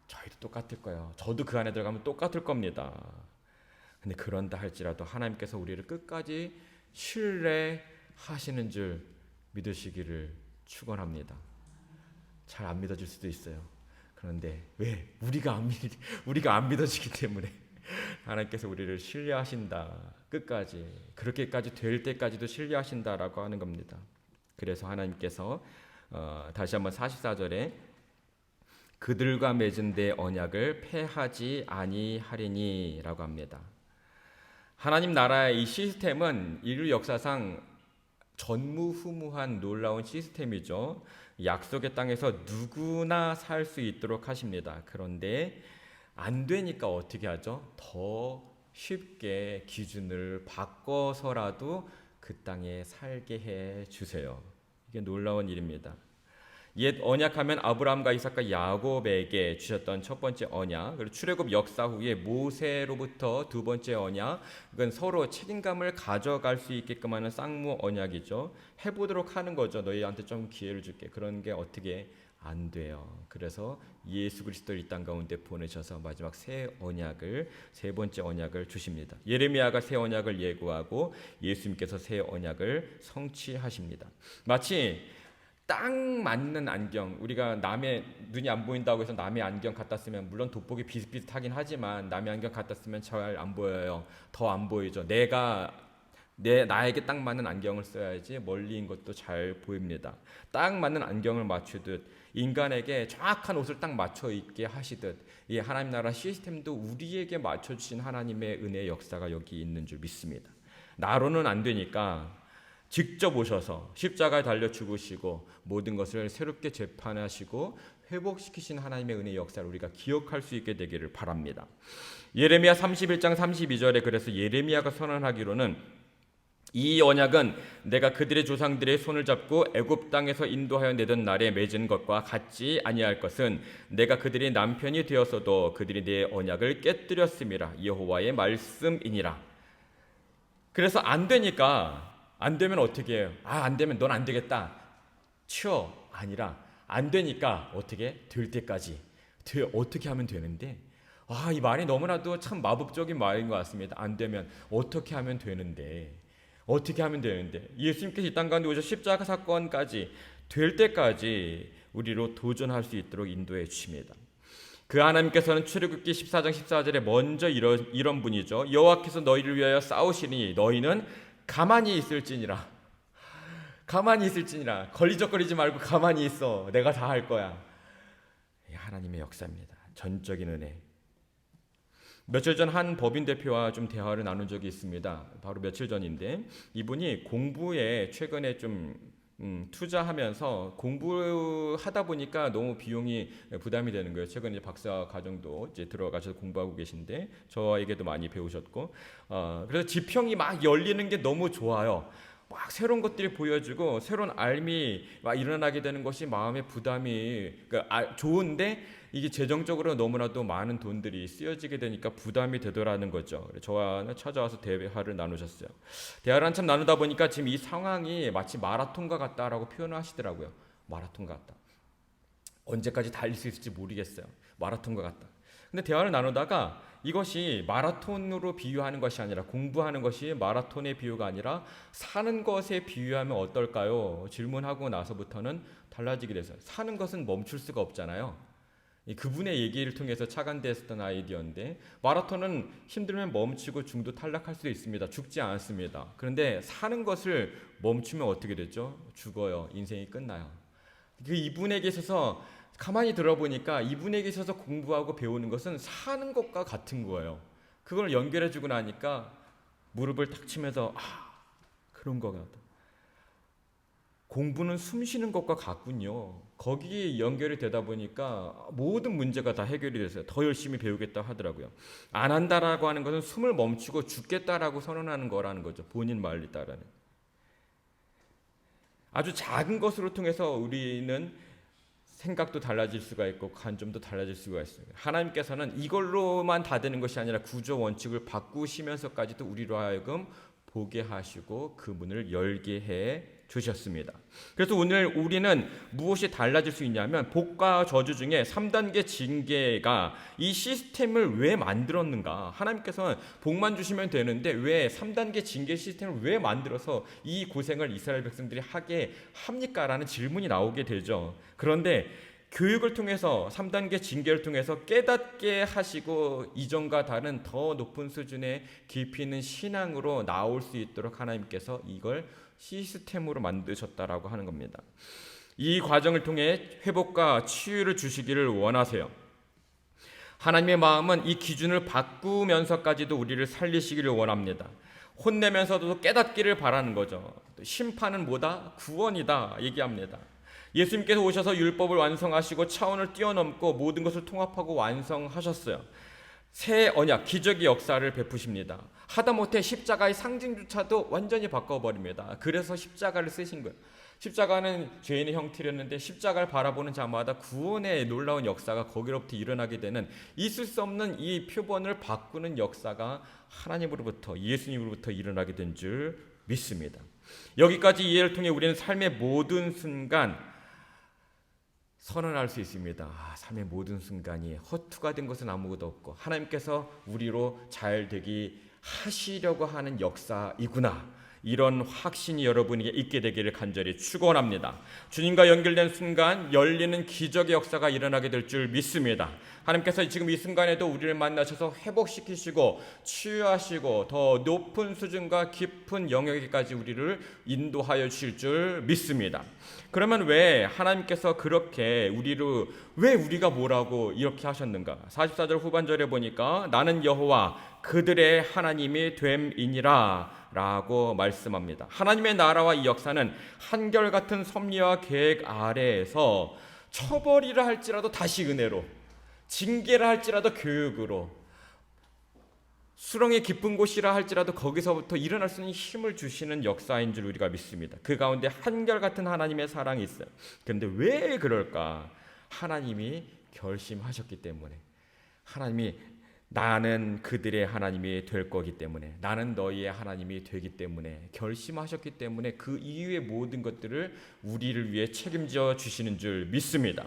저희도 똑같을 거예요. 저도 그 안에 들어가면 똑같을 겁니다. 근데 그런다 할지라도 하나님께서 우리를 끝까지 신뢰하시는 줄 믿으시기를 축원합니다. 잘 안 믿어질 수도 있어요. 그런데 왜? 우리가 안 믿어지기 때문에 하나님께서 우리를 신뢰하신다. 끝까지 그렇게까지 될 때까지도 신뢰하신다라고 하는 겁니다. 그래서 하나님께서 다시 한번 44절에 그들과 맺은 데 언약을 폐하지 아니하리니라고 합니다. 하나님 나라의 이 시스템은 인류 역사상 전무후무한 놀라운 시스템이죠. 약속의 땅에서 누구나 살 수 있도록 하십니다. 그런데 안 되니까 어떻게 하죠? 더 쉽게 기준을 바꿔서라도 그 땅에 살게 해 주세요. 이게 놀라운 일입니다. 옛 언약하면 아브라함과 이삭과 야곱에게 주셨던 첫 번째 언약, 그리고 출애굽 역사 후에 모세로부터 두 번째 언약, 그건 서로 책임감을 가져갈 수 있게끔 하는 쌍무 언약이죠. 해보도록 하는 거죠. 너희한테 좀 기회를 줄게. 그런 게 어떻게 안 돼요. 그래서 예수 그리스도를 이 땅 가운데 보내셔서 마지막 새 번째 언약을 주십니다. 예레미야가 새 언약을 예고하고 예수님께서 새 언약을 성취하십니다. 마치 딱 맞는 안경, 우리가 남의 눈이 안 보인다고 해서 남의 안경 갖다 쓰면 물론 돋보기 비슷비슷하긴 하지만 남의 안경 갖다 쓰면 잘 안 보여요. 더 안 보이죠. 나에게 딱 맞는 안경을 써야지 멀리인 것도 잘 보입니다. 딱 맞는 안경을 맞추듯 인간에게 정확한 옷을 딱 맞춰 입게 하시듯 이 하나님 나라 시스템도 우리에게 맞춰주신 하나님의 은혜의 역사가 여기 있는 줄 믿습니다. 나로는 안 되니까 직접 오셔서 십자가에 달려 죽으시고 모든 것을 새롭게 재판하시고 회복시키신 하나님의 은혜의 역사를 우리가 기억할 수 있게 되기를 바랍니다. 예레미야 31장 32절에 그래서 예레미야가 선언하기로는 이 언약은 내가 그들의 조상들의 손을 잡고 애굽 땅에서 인도하여 내던 날에 맺은 것과 같지 아니할 것은 내가 그들의 남편이 되었어도 그들이 내 언약을 깨뜨렸음이라. 여호와의 말씀이니라. 그래서 안 되니까, 안 되면 어떻게 해요? 안 되면 넌 안 되겠다, 치워. 아니라 안 되니까 어떻게? 될 때까지. 어떻게 하면 되는데? 이 말이 너무나도 참 마법적인 말인 것 같습니다. 안 되면 어떻게 하면 되는데, 어떻게 하면 되는데, 예수님께서 이 땅 가운데 오셔 십자가 사건까지 될 때까지 우리로 도전할 수 있도록 인도해 주십니다. 그 하나님께서는 출애굽기 14장 14절에 먼저 이런 분이죠. 여호와께서 너희를 위하여 싸우시니 너희는 가만히 있을지니라. 가만히 있을지니라. 걸리적거리지 말고 가만히 있어. 내가 다 할 거야. 하나님의 역사입니다. 전적인 은혜. 며칠 전 한 법인 대표와 좀 대화를 나눈 적이 있습니다. 바로 며칠 전인데, 이분이 공부에 최근에 좀 투자하면서 공부하다 보니까 너무 비용이 부담이 되는 거예요. 최근에 박사 과정도 이제 들어가셔서 공부하고 계신데, 저에게도 많이 배우셨고, 그래서 지평이 막 열리는 게 너무 좋아요. 막 새로운 것들이 보여지고 새로운 알미 막 일어나게 되는 것이 마음의 부담이, 그러니까 좋은데 이게 재정적으로 너무나도 많은 돈들이 쓰여지게 되니까 부담이 되더라는 거죠. 저와 찾아와서 대화를 나누셨어요. 대화를 한참 나누다 보니까 지금 이 상황이 마치 마라톤과 같다라고 표현을 하시더라고요. 마라톤 같다. 언제까지 달릴 수 있을지 모르겠어요. 마라톤과 같다. 근데 대화를 나누다가 이것이 마라톤으로 비유하는 것이 아니라, 공부하는 것이 마라톤의 비유가 아니라 사는 것에 비유하면 어떨까요? 질문하고 나서부터는 달라지게 돼서, 사는 것은 멈출 수가 없잖아요. 그분의 얘기를 통해서 착안됐던 아이디어인데, 마라톤은 힘들면 멈추고 중도 탈락할 수도 있습니다. 죽지 않습니다. 그런데 사는 것을 멈추면 어떻게 되죠? 죽어요. 인생이 끝나요. 이분에게 있어서 가만히 들어보니까 이분에게 있어서 공부하고 배우는 것은 사는 것과 같은 거예요. 그걸 연결해주고 나니까 무릎을 탁 치면서 그런 것 같다. 공부는 숨 쉬는 것과 같군요. 거기에 연결이 되다 보니까 모든 문제가 다 해결이 됐어요. 더 열심히 배우겠다 하더라고요. 안 한다라고 하는 것은 숨을 멈추고 죽겠다라고 선언하는 거라는 거죠. 본인 말에 따르는. 아주 작은 것으로 통해서 우리는 생각도 달라질 수가 있고 관점도 달라질 수가 있습니다. 하나님께서는 이걸로만 다 되는 것이 아니라 구조 원칙을 바꾸시면서까지도 우리로 하여금 보게 하시고 그 문을 열게 해 주셨습니다. 그래서 오늘 우리는 무엇이 달라질 수 있냐면, 복과 저주 중에 3단계 징계가 이 시스템을 왜 만들었는가? 하나님께서는 복만 주시면 되는데 왜 3단계 징계 시스템을 왜 만들어서 이 고생을 이스라엘 백성들이 하게 합니까? 라는 질문이 나오게 되죠. 그런데 교육을 통해서, 3단계 징계를 통해서 깨닫게 하시고 이전과 다른 더 높은 수준의 깊이 있는 신앙으로 나올 수 있도록 하나님께서 이걸 시스템으로 만드셨다라고 하는 겁니다. 이 과정을 통해 회복과 치유를 주시기를 원하세요. 하나님의 마음은 이 기준을 바꾸면서까지도 우리를 살리시기를 원합니다. 혼내면서도 깨닫기를 바라는 거죠. 심판은 뭐다? 구원이다 얘기합니다. 예수님께서 오셔서 율법을 완성하시고 차원을 뛰어넘고 모든 것을 통합하고 완성하셨어요. 새 언약, 기적의 역사를 베푸십니다. 하다못해 십자가의 상징조차도 완전히 바꿔버립니다. 그래서 십자가를 쓰신 거예요. 십자가는 죄인의 형틀이었는데 십자가를 바라보는 자마다 구원의 놀라운 역사가 거기로부터 일어나게 되는, 있을 수 없는 이 표본을 바꾸는 역사가 하나님으로부터, 예수님으로부터 일어나게 된 줄 믿습니다. 여기까지 이해를 통해 우리는 삶의 모든 순간 선언할 수 있습니다. 삶의 모든 순간이 허투가 된 것은 아무것도 없고 하나님께서 우리로 잘 되게 하시려고 하는 역사이구나. 이런 확신이 여러분에게 있게 되기를 간절히 축원합니다. 주님과 연결된 순간 열리는 기적의 역사가 일어나게 될 줄 믿습니다. 하나님께서 지금 이 순간에도 우리를 만나셔서 회복시키시고 치유하시고 더 높은 수준과 깊은 영역에까지 우리를 인도하여 주실 줄 믿습니다. 그러면 왜 하나님께서 그렇게 왜 우리가 뭐라고 이렇게 하셨는가? 44절 후반절에 보니까 나는 여호와 그들의 하나님이 됨이니라 라고 말씀합니다. 하나님의 나라와 이 역사는 한결같은 섭리와 계획 아래에서 처벌이라 할지라도 다시 은혜로, 징계라 할지라도 교육으로, 수렁의 깊은 곳이라 할지라도 거기서부터 일어날 수 있는 힘을 주시는 역사인 줄 우리가 믿습니다. 그 가운데 한결같은 하나님의 사랑이 있어요. 그런데 왜 그럴까? 하나님이 결심하셨기 때문에, 하나님이 나는 그들의 하나님이 될 거기 때문에, 나는 너희의 하나님이 되기 때문에 결심하셨기 때문에 그 이후의 모든 것들을 우리를 위해 책임져 주시는 줄 믿습니다.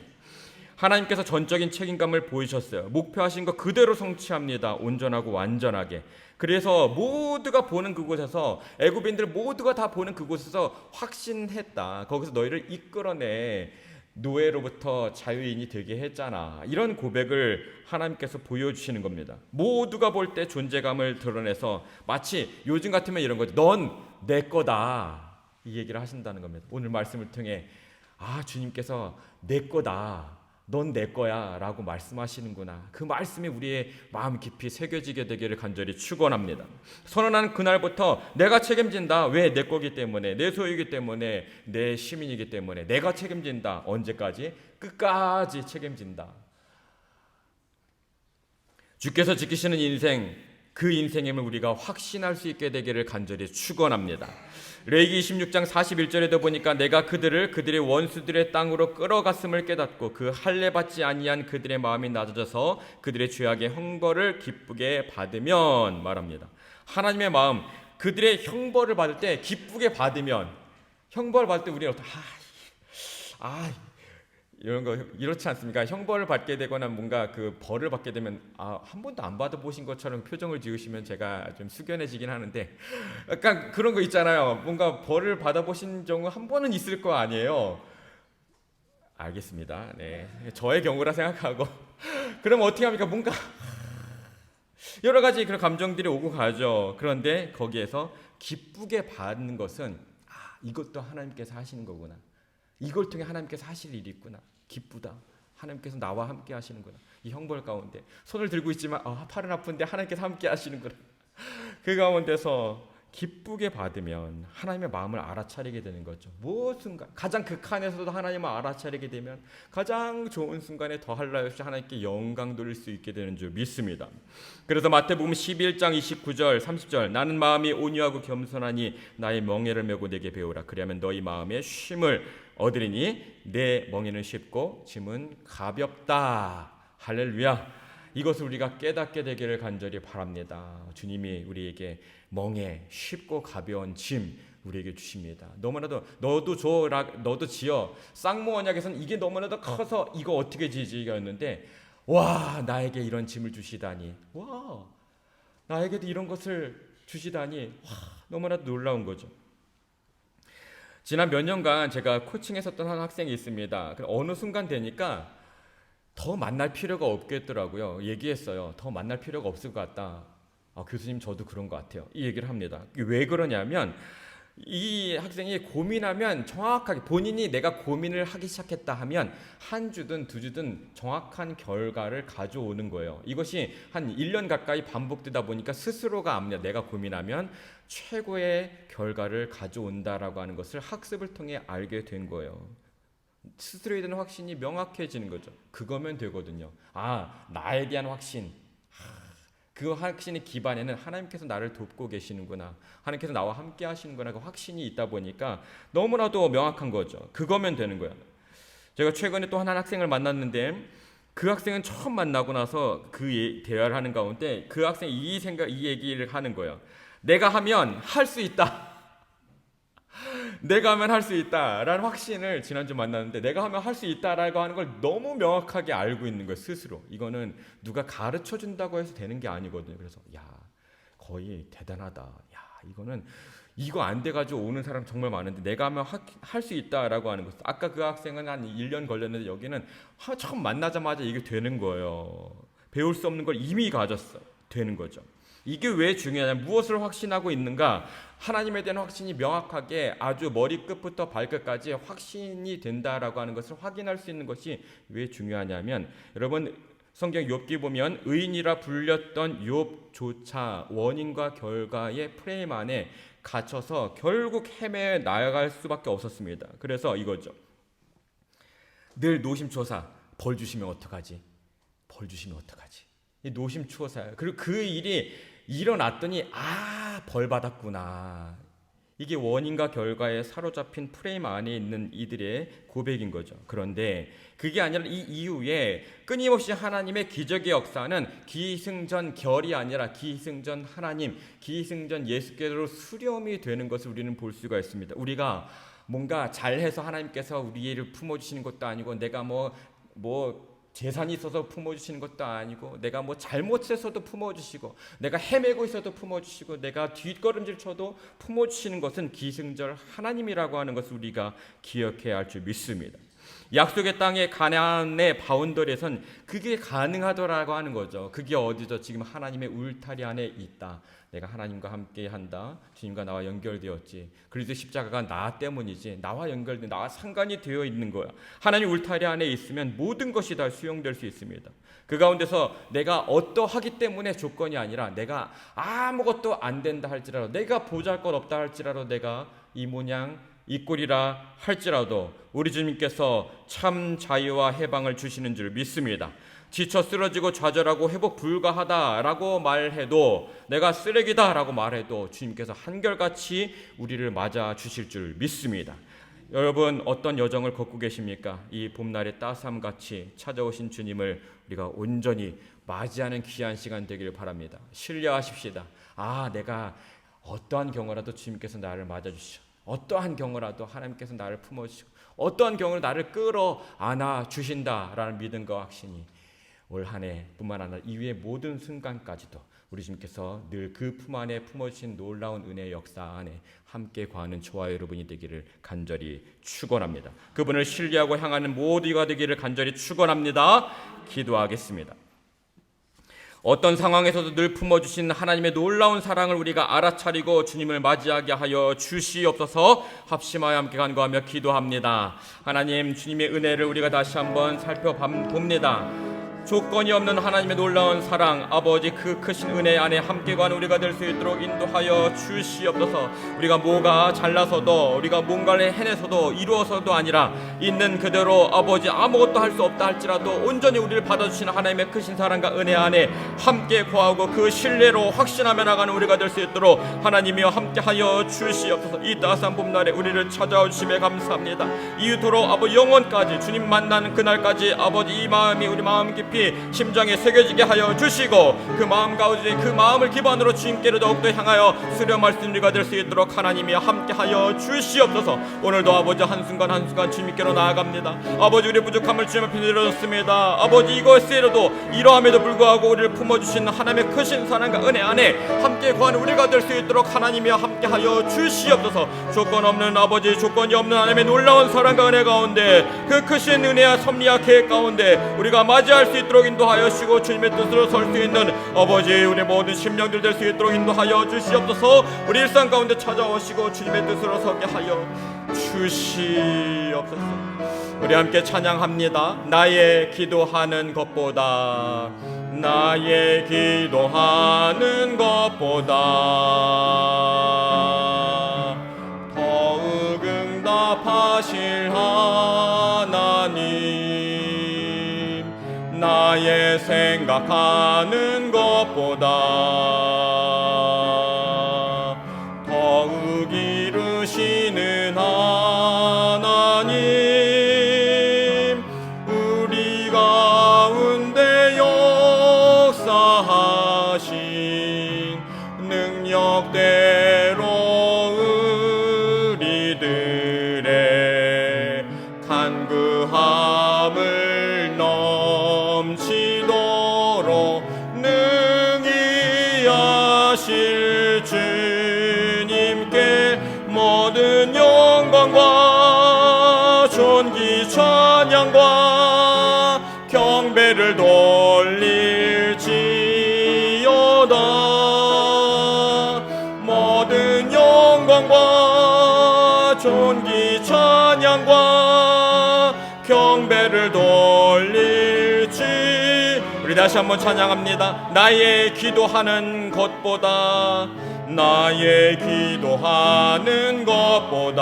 하나님께서 전적인 책임감을 보이셨어요. 목표하신 것 그대로 성취합니다. 온전하고 완전하게. 그래서 모두가 보는 그곳에서, 애굽인들 모두가 다 보는 그곳에서 확신했다. 거기서 너희를 이끌어내 노예로부터 자유인이 되게 했잖아. 이런 고백을 하나님께서 보여주시는 겁니다. 모두가 볼 때 존재감을 드러내서 마치 요즘 같으면 이런 거죠. 넌 내 거다. 이 얘기를 하신다는 겁니다. 오늘 말씀을 통해 주님께서 내 거다. 넌 내 거야 라고 말씀하시는구나. 그 말씀이 우리의 마음 깊이 새겨지게 되기를 간절히 축원합니다. 선언한 그날부터 내가 책임진다. 왜? 내 거기 때문에, 내 소유이기 때문에, 내 시민이기 때문에 내가 책임진다. 언제까지? 끝까지 책임진다. 주께서 지키시는 인생, 그 인생임을 우리가 확신할 수 있게 되기를 간절히 축원합니다. 레위기 26장 41절에도 보니까 내가 그들의 원수들의 땅으로 끌어갔음을 깨닫고 그 할례 받지 아니한 그들의 마음이 낮아져서 그들의 죄악의 형벌을 기쁘게 받으면 말합니다. 하나님의 마음, 그들의 형벌을 받을 때 기쁘게 받으면, 형벌을 받을 때 우리는 이런 거 이렇지 않습니까? 형벌을 받게 되거나 뭔가 그 벌을 받게 되면 한 번도 안 받아보신 것처럼 표정을 지으시면 제가 좀 숙연해지긴 하는데, 약간 그런 거 있잖아요. 뭔가 벌을 받아보신 경우 한 번은 있을 거 아니에요. 알겠습니다. 네, 저의 경우라 생각하고 그럼 어떻게 합니까? 뭔가 여러 가지 그런 감정들이 오고 가죠. 그런데 거기에서 기쁘게 받는 것은 이것도 하나님께서 하시는 거구나. 이걸 통해 하나님께서 하실 일이 있구나. 기쁘다. 하나님께서 나와 함께 하시는구나. 이 형벌 가운데 손을 들고 있지만 팔은 아픈데 하나님께서 함께 하시는구나. 그 가운데서 기쁘게 받으면 하나님의 마음을 알아차리게 되는 거죠. 무엇인가 가장 극한에서도 하나님을 알아차리게 되면 가장 좋은 순간에 더할 나위 없이 하나님께 영광 돌릴 수 있게 되는 줄 믿습니다. 그래서 마태복음 11장 29절 30절 나는 마음이 온유하고 겸손하니 나의 멍에를 메고 내게 배우라. 그리하면 너희 마음에 쉼을 얻으리니 내 멍에는 쉽고 짐은 가볍다. 할렐루야. 이것을 우리가 깨닫게 되기를 간절히 바랍니다. 주님이 우리에게 멍에 쉽고 가벼운 짐 우리에게 주십니다. 너무나도 너도 지어. 쌍무 언약에서는 이게 너무나도 커서 이거 어떻게 지지였는데, 와, 나에게 이런 짐을 주시다니, 와, 나에게도 이런 것을 주시다니, 와, 너무나도 놀라운 거죠. 지난 몇 년간 제가 코칭했었던 한 학생이 있습니다. 어느 순간 되니까 더 만날 필요가 없겠더라고요. 얘기했어요. 더 만날 필요가 없을 것 같다. 교수님 저도 그런 것 같아요. 이 얘기를 합니다. 왜 그러냐면 이 학생이 고민하면 정확하게 본인이 내가 고민을 하기 시작했다 하면 한 주든 두 주든 정확한 결과를 가져오는 거예요. 이것이 한 1년 가까이 반복되다 보니까 스스로가 압니다. 내가 고민하면 최고의 결과를 가져온다라고 하는 것을 학습을 통해 알게 된 거예요. 스스로에 대한 확신이 명확해지는 거죠. 그거면 되거든요. 나에 대한 확신. 그 확신의 기반에는 하나님께서 나를 돕고 계시는구나. 하나님께서 나와 함께 하시는구나. 그 확신이 있다 보니까 너무나도 명확한 거죠. 그거면 되는 거예요. 제가 최근에 또 한 학생을 만났는데 그 학생은 처음 만나고 나서 그 대화를 하는 가운데 그 학생이 이 얘기를 하는 거예요. 내가 하면 할 수 있다. 내가 하면 할 수 있다라는 확신을 지난주 만났는데, 내가 하면 할 수 있다라고 하는 걸 너무 명확하게 알고 있는 거예요. 스스로. 이거는 누가 가르쳐 준다고 해서 되는 게 아니거든요. 그래서 거의 대단하다. 이거는 이거 안 돼가지고 오는 사람 정말 많은데 내가 하면 할 수 있다라고 하는 것. 아까 그 학생은 한 1년 걸렸는데 여기는 처음 만나자마자 이게 되는 거예요. 배울 수 없는 걸 이미 가졌어. 되는 거죠. 이게 왜 중요하냐면, 무엇을 확신하고 있는가? 하나님에 대한 확신이 명확하게 아주 머리끝부터 발끝까지 확신이 된다라고 하는 것을 확인할 수 있는 것이 왜 중요하냐면, 여러분 성경 욥기 보면 의인이라 불렸던 욥조차 원인과 결과의 프레임 안에 갇혀서 결국 헤매 나아갈 수밖에 없었습니다. 그래서 이거죠. 늘 노심초사. 벌 주시면 어떡하지? 벌 주시면 어떡하지? 이 노심초사예요. 그리고 그 일이 일어났더니 벌 받았구나. 이게 원인과 결과에 사로잡힌 프레임 안에 있는 이들의 고백인 거죠. 그런데 그게 아니라 이 이후에 끊임없이 하나님의 기적의 역사는 기승전결이 아니라 기승전 하나님, 기승전 예수께로 수렴이 되는 것을 우리는 볼 수가 있습니다. 우리가 뭔가 잘해서 하나님께서 우리를 품어주시는 것도 아니고, 내가 뭐 재산이 있어서 품어주시는 것도 아니고, 내가 뭐 잘못해서도 품어주시고, 내가 헤매고 있어도 품어주시고, 내가 뒷걸음질 쳐도 품어주시는 것은 기승전 하나님이라고 하는 것을 우리가 기억해야 할 줄 믿습니다. 약속의 땅의 가나안의 바운더리에선 그게 가능하더라고 하는 거죠. 그게 어디죠? 지금 하나님의 울타리 안에 있다. 내가 하나님과 함께 한다. 주님과 나와 연결되었지. 그리스도 십자가가 나 때문이지. 나와 연결된, 나와 상관이 되어 있는 거야. 하나님 울타리 안에 있으면 모든 것이 다 수용될 수 있습니다. 그 가운데서 내가 어떠하기 때문에 조건이 아니라, 내가 아무것도 안 된다 할지라도, 내가 보잘것없다 할지라도, 내가 이 모양 이 꼴이라 할지라도 우리 주님께서 참 자유와 해방을 주시는 줄 믿습니다. 지쳐 쓰러지고 좌절하고 회복 불가하다라고 말해도, 내가 쓰레기다라고 말해도 주님께서 한결같이 우리를 맞아 주실 줄 믿습니다. 여러분, 어떤 여정을 걷고 계십니까? 이 봄날의 따스함같이 찾아오신 주님을 우리가 온전히 맞이하는 귀한 시간 되기를 바랍니다. 신뢰하십시다. 내가 어떠한 경우라도 주님께서 나를 맞아주시죠. 어떠한 경우라도 하나님께서 나를 품어주시고, 어떠한 경우는 나를 끌어안아 주신다라는 믿음과 확신이 올 한 해뿐만 아니라 이후의 모든 순간까지도 우리 주님께서 늘 그 품 안에 품어주신 놀라운 은혜의 역사 안에 함께 거하는 저와 여러분이 되기를 간절히 축원합니다. 그분을 신뢰하고 향하는 모두가 되기를 간절히 축원합니다. 기도하겠습니다. 어떤 상황에서도 늘 품어주신 하나님의 놀라운 사랑을 우리가 알아차리고 주님을 맞이하게 하여 주시옵소서. 합심하여 함께 간구하며 기도합니다. 하나님, 주님의 은혜를 우리가 다시 한번 살펴봅니다. 조건이 없는 하나님의 놀라운 사랑, 아버지 그 크신 은혜 안에 함께 가는 우리가 될 수 있도록 인도하여 주시옵소서. 우리가 뭐가 잘나서도, 우리가 뭔가를 해내서도, 이루어서도 아니라 있는 그대로 아버지 아무것도 할 수 없다 할지라도 온전히 우리를 받아주시는 하나님의 크신 사랑과 은혜 안에 함께 거하고 그 신뢰로 확신하며 나가는 우리가 될 수 있도록 하나님이여 함께하여 주시옵소서. 이 따스한 봄날에 우리를 찾아와 주심에 감사합니다. 이후토록 아버지 영원까지 주님 만나는 그날까지 아버지 이 마음이 우리 마음 깊이 심장에 새겨지게 하여 주시고, 그 마음 가운데 그 마음을 기반으로 주님께로 더욱더 향하여 수렴할 수 있는 우리가 될 수 있도록 하나님이 함께하여 주시옵소서. 오늘도 아버지 한순간 한순간 주님께로 나아갑니다. 아버지 우리 부족함을 주님 앞에 내려놓습니다. 아버지 이것에라도 이러함에도 불구하고 우리를 품어주신 하나님의 크신 사랑과 은혜 안에 함께 거하는 우리가 될 수 있도록 하나님이 함께하여 주시옵소서. 조건 없는 아버지, 조건이 없는 하나님의 놀라운 사랑과 은혜 가운데, 그 크신 은혜와 섭리와 계획 가운데 우리가 맞이할 수 있도록 인도하여 주시고, 주님의 뜻으로 설 수 있는 아버지 우리 모든 심령들 될 수 있도록 인도하여 주시옵소서. 우리 일상 가운데 찾아오시고 주님의 뜻으로 서게 하여 주시옵소서. 우리 함께 찬양합니다. 나의 기도하는 것보다, 나의 기도하는 것보다 더욱 응답하실 하나님, 나의 생각하는 것보다 더욱 이루시는 하나님, 우리 가운데 역사하신 능력대로 우리들의 간구함을 넘치도록 능히 하실 주님께 모든 영광과 존귀 찬양과 경배를 돌릴지어다. 모든 영광과 존귀 찬양과 경배를 돌릴지. 우리 다시 한번 찬양합니다. 나의 기도하는 것보다, 나의 기도하는 것보다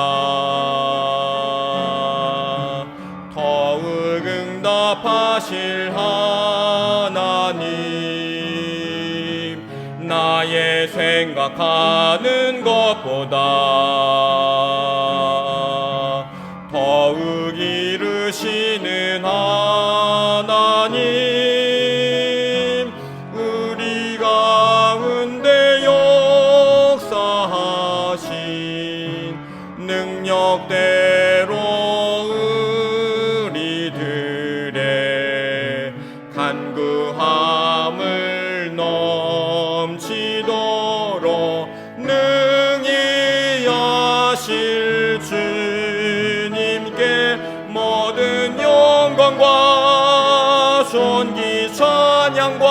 더욱 응답하실 하나님, 나의 생각하는 것보다 더욱 이르시는 하나님, 우리 가운데 역사하신 능력대로 우리들의 간구함을 넘치도록 능히 하실 주님께 모든 영광과 존귀 찬양과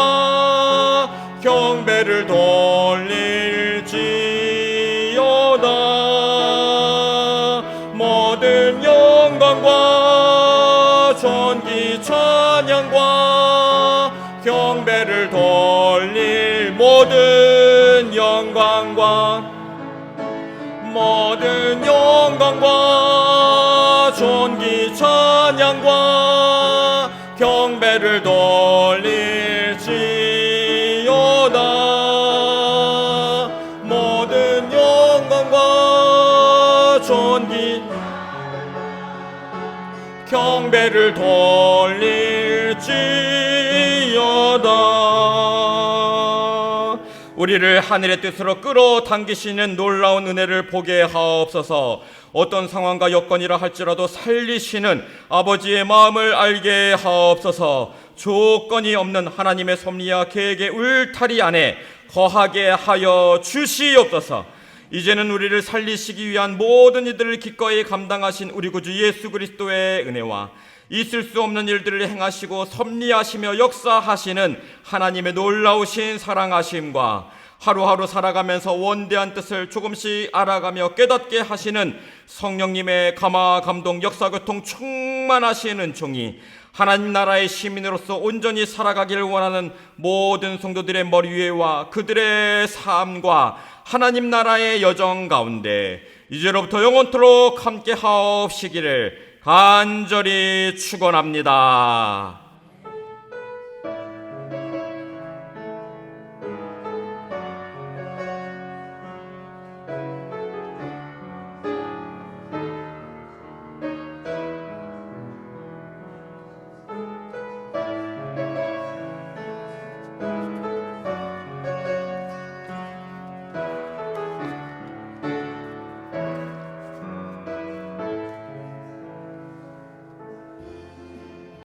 경배를 돌릴지어다. 모든 영광과 존귀 찬양과 경배를 돌릴 모든 영광과 존귀 찬양과 경배를 돌릴지어다. 모든 영광과 존귀 경배를 돌릴지어다. 우리를 하늘의 뜻으로 끌어당기시는 놀라운 은혜를 보게 하옵소서. 어떤 상황과 여건이라 할지라도 살리시는 아버지의 마음을 알게 하옵소서. 조건이 없는 하나님의 섭리와 계획의 울타리 안에 거하게 하여 주시옵소서. 이제는 우리를 살리시기 위한 모든 이들을 기꺼이 감당하신 우리 구주 예수 그리스도의 은혜와 있을 수 없는 일들을 행하시고 섭리하시며 역사하시는 하나님의 놀라우신 사랑하심과 하루하루 살아가면서 원대한 뜻을 조금씩 알아가며 깨닫게 하시는 성령님의 감화 감동 역사 교통 충만하신 은총이 하나님 나라의 시민으로서 온전히 살아가기를 원하는 모든 성도들의 머리 위에와 그들의 삶과 하나님 나라의 여정 가운데 이제로부터 영원토록 함께 하옵시기를 간절히 축원합니다.